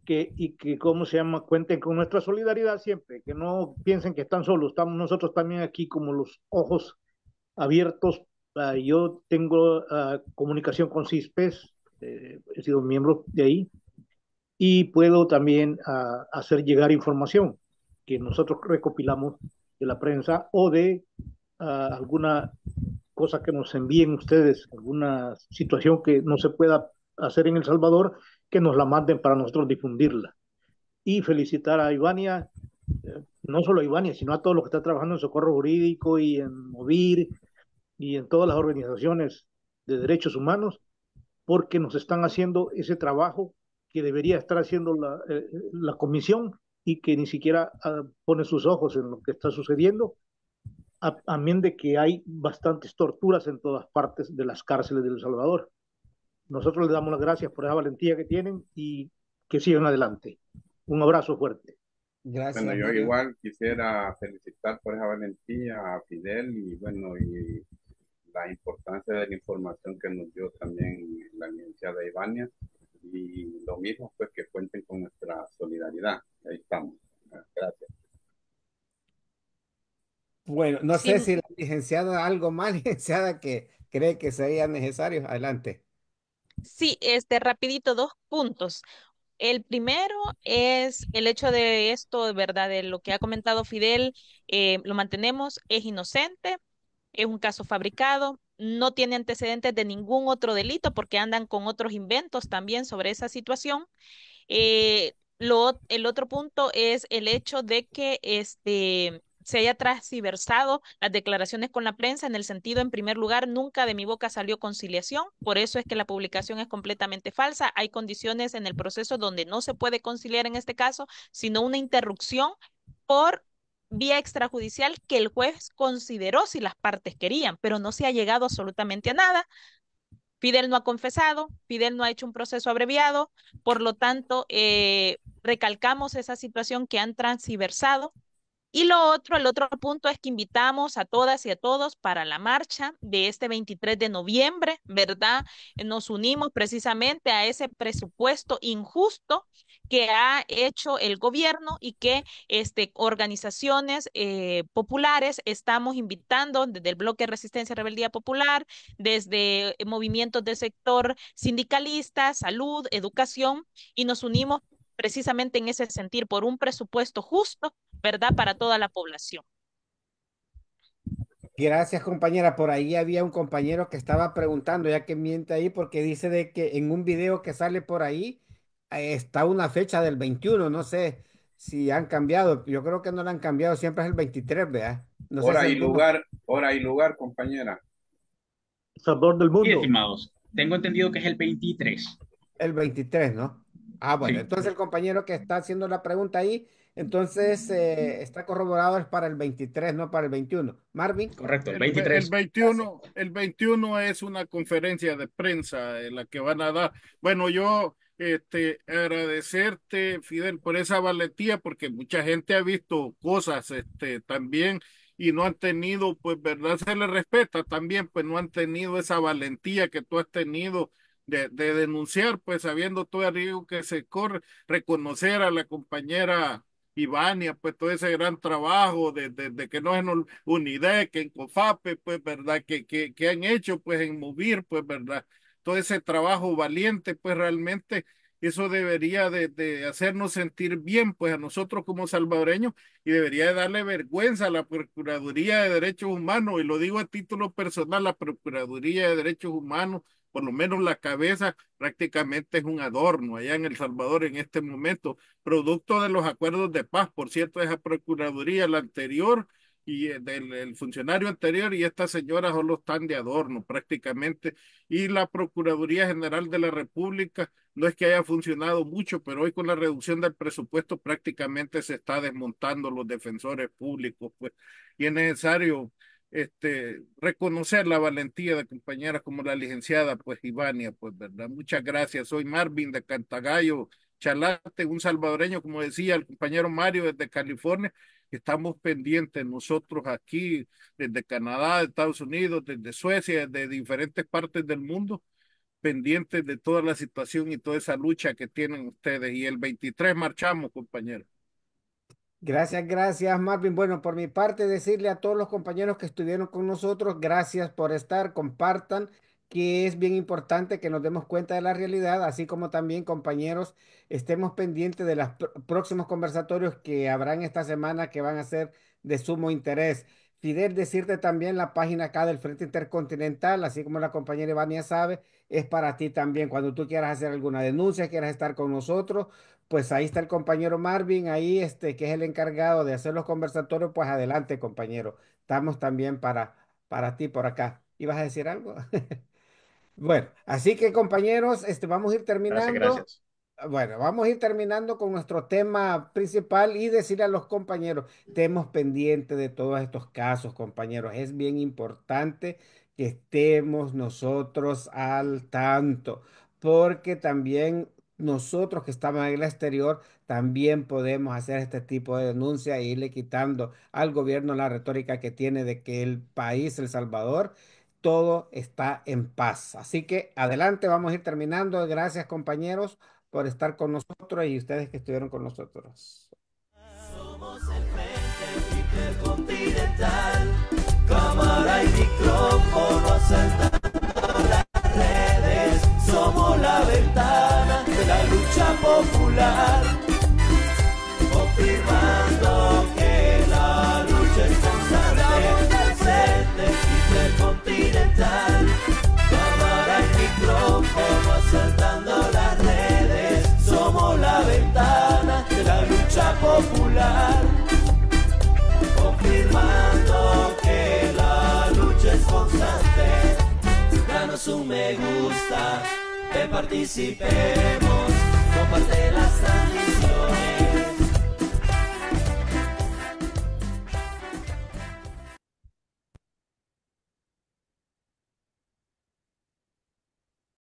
y que, ¿cómo se llama? Cuenten con nuestra solidaridad siempre, que no piensen que están solos, estamos nosotros también aquí como los ojos abiertos. Yo tengo comunicación con CISPES, he sido miembro de ahí, y puedo también hacer llegar información que nosotros recopilamos de la prensa o de alguna cosa que nos envíen ustedes, alguna situación que no se pueda hacer en El Salvador, que nos la manden para nosotros difundirla. Y felicitar a Ivania, no solo a Ivania, sino a todos los que están trabajando en socorro jurídico y en Movir y en todas las organizaciones de derechos humanos, porque nos están haciendo ese trabajo que debería estar haciendo la comisión y que ni siquiera pone sus ojos en lo que está sucediendo, amén de que hay bastantes torturas en todas partes de las cárceles de El Salvador. Nosotros les damos las gracias por esa valentía que tienen y que sigan adelante. Un abrazo fuerte. Bueno, Gracias, yo Mario. igual quisiera felicitar por esa valentía a Fidel y bueno, y la importancia de la información que nos dio también la licenciada Ivania y lo mismo pues que cuenten con nuestra solidaridad. Ahí estamos. Gracias. Bueno, no sé Sí, si la licenciada, algo más, licenciada, que cree que sería necesario. Adelante. sí, rapidito, dos puntos. El primero es el hecho de esto, de verdad, de lo que ha comentado Fidel, lo mantenemos, es inocente, es un caso fabricado, no tiene antecedentes de ningún otro delito porque andan con otros inventos también sobre esa situación. El otro punto es el hecho de que se haya transversado las declaraciones con la prensa en el sentido, en primer lugar, nunca de mi boca salió conciliación, por eso es que la publicación es completamente falsa. Hay condiciones en el proceso donde no se puede conciliar en este caso, sino una interrupción por vía extrajudicial que el juez consideró si las partes querían, pero no se ha llegado absolutamente a nada. Fidel no ha confesado, Fidel no ha hecho un proceso abreviado, por lo tanto, recalcamos esa situación que han transversado y lo otro, el otro punto es que invitamos a todas y a todos para la marcha de este 23 de noviembre, ¿verdad? Nos unimos precisamente a ese presupuesto injusto que ha hecho el gobierno y que organizaciones populares estamos invitando desde el Bloque Resistencia y Rebeldía Popular, desde movimientos del sector sindicalista, salud, educación, y nos unimos precisamente en ese sentir por un presupuesto justo, ¿verdad? Para toda la población. Gracias, compañera. Por ahí había un compañero que estaba preguntando, ya que miente ahí, porque dice de que en un video que sale por ahí está una fecha del 21. No sé si han cambiado. Yo creo que no la han cambiado, siempre es el 23, ¿verdad? No sé si alguno, Hora y lugar, compañera. Salvador del Sí, mundo. estimados. Tengo entendido que es el 23. el 23, ¿no? Ah, bueno, Sí, entonces el compañero que está haciendo la pregunta ahí, entonces está corroborado es para el 23, no para el 21. Marvin. correcto, el El 23. 21, el 21 es una conferencia de prensa en la que van a dar. Bueno, yo agradecerte, Fidel, por esa valentía, porque mucha gente ha visto cosas también y no han tenido, pues, verdad, se les respeta también, pues no han tenido esa valentía que tú has tenido de denunciar, pues sabiendo todo el riesgo que se corre, reconocer a la compañera Ivania, pues todo ese gran trabajo de que no es en UNIDEC, que en COFAPE, pues, ¿verdad? Que han hecho, pues, en Movir, pues, ¿verdad? Todo ese trabajo valiente, pues, realmente eso debería de hacernos sentir bien, pues, a nosotros como salvadoreños y debería de darle vergüenza a la Procuraduría de Derechos Humanos, y lo digo a título personal, la Procuraduría de Derechos Humanos, por lo menos la cabeza, prácticamente es un adorno allá en El Salvador en este momento producto de los acuerdos de paz. Por cierto, esa procuraduría, la anterior y del el funcionario anterior y esta señora solo están de adorno prácticamente. Y la Procuraduría General de la República no es que haya funcionado mucho, pero hoy con la reducción del presupuesto prácticamente se está desmontando los defensores públicos, pues, y es necesario reconocer la valentía de compañeras como la licenciada, pues, Ivania, pues, ¿verdad? Muchas gracias. Soy Marvin de Cantagallo, Chalate, un salvadoreño, como decía el compañero Mario desde California. Estamos pendientes nosotros aquí, desde Canadá, Estados Unidos, desde Suecia, desde diferentes partes del mundo, pendientes de toda la situación y toda esa lucha que tienen ustedes. Y el 23 marchamos, compañeros. Gracias, gracias, Marvin. Bueno, por mi parte, decirle a todos los compañeros que estuvieron con nosotros, gracias por estar, compartan. que es bien importante que nos demos cuenta de la realidad, así como también, compañeros, estemos pendientes de los próximos conversatorios que habrán esta semana que van a ser de sumo interés. Fidel, decirte también la página acá del Frente Intercontinental, así como la compañera Ivania sabe, es para ti también. Cuando tú quieras hacer alguna denuncia, quieras estar con nosotros, pues ahí está el compañero Marvin, ahí que es el encargado de hacer los conversatorios, pues adelante, compañero. Estamos también para ti por acá. ¿Ibas a decir algo? Bueno, así que compañeros, vamos a ir Gracias, terminando. gracias. Bueno, vamos a ir terminando con nuestro tema principal y decirle a los compañeros, estemos pendientes de todos estos casos, compañeros. Es bien importante que estemos nosotros al tanto, porque también nosotros que estamos en el exterior, también podemos hacer este tipo de denuncia e irle quitando al gobierno la retórica que tiene de que el país, El Salvador, todo está en paz. Así que adelante, vamos a ir terminando. Gracias, compañeros, por estar con nosotros y ustedes que estuvieron con nosotros. Somos el Frente Intercontinental, cámara y micrófono saltando las redes. Somos la ventana de la lucha popular, confirmando que la lucha es constante. Frente Intercontinental, cámara y micrófono asaltando las redes. Somos la ventana de la lucha popular, confirmando que la lucha es constante. Danos un me gusta, que participemos, comparte las transmisiones.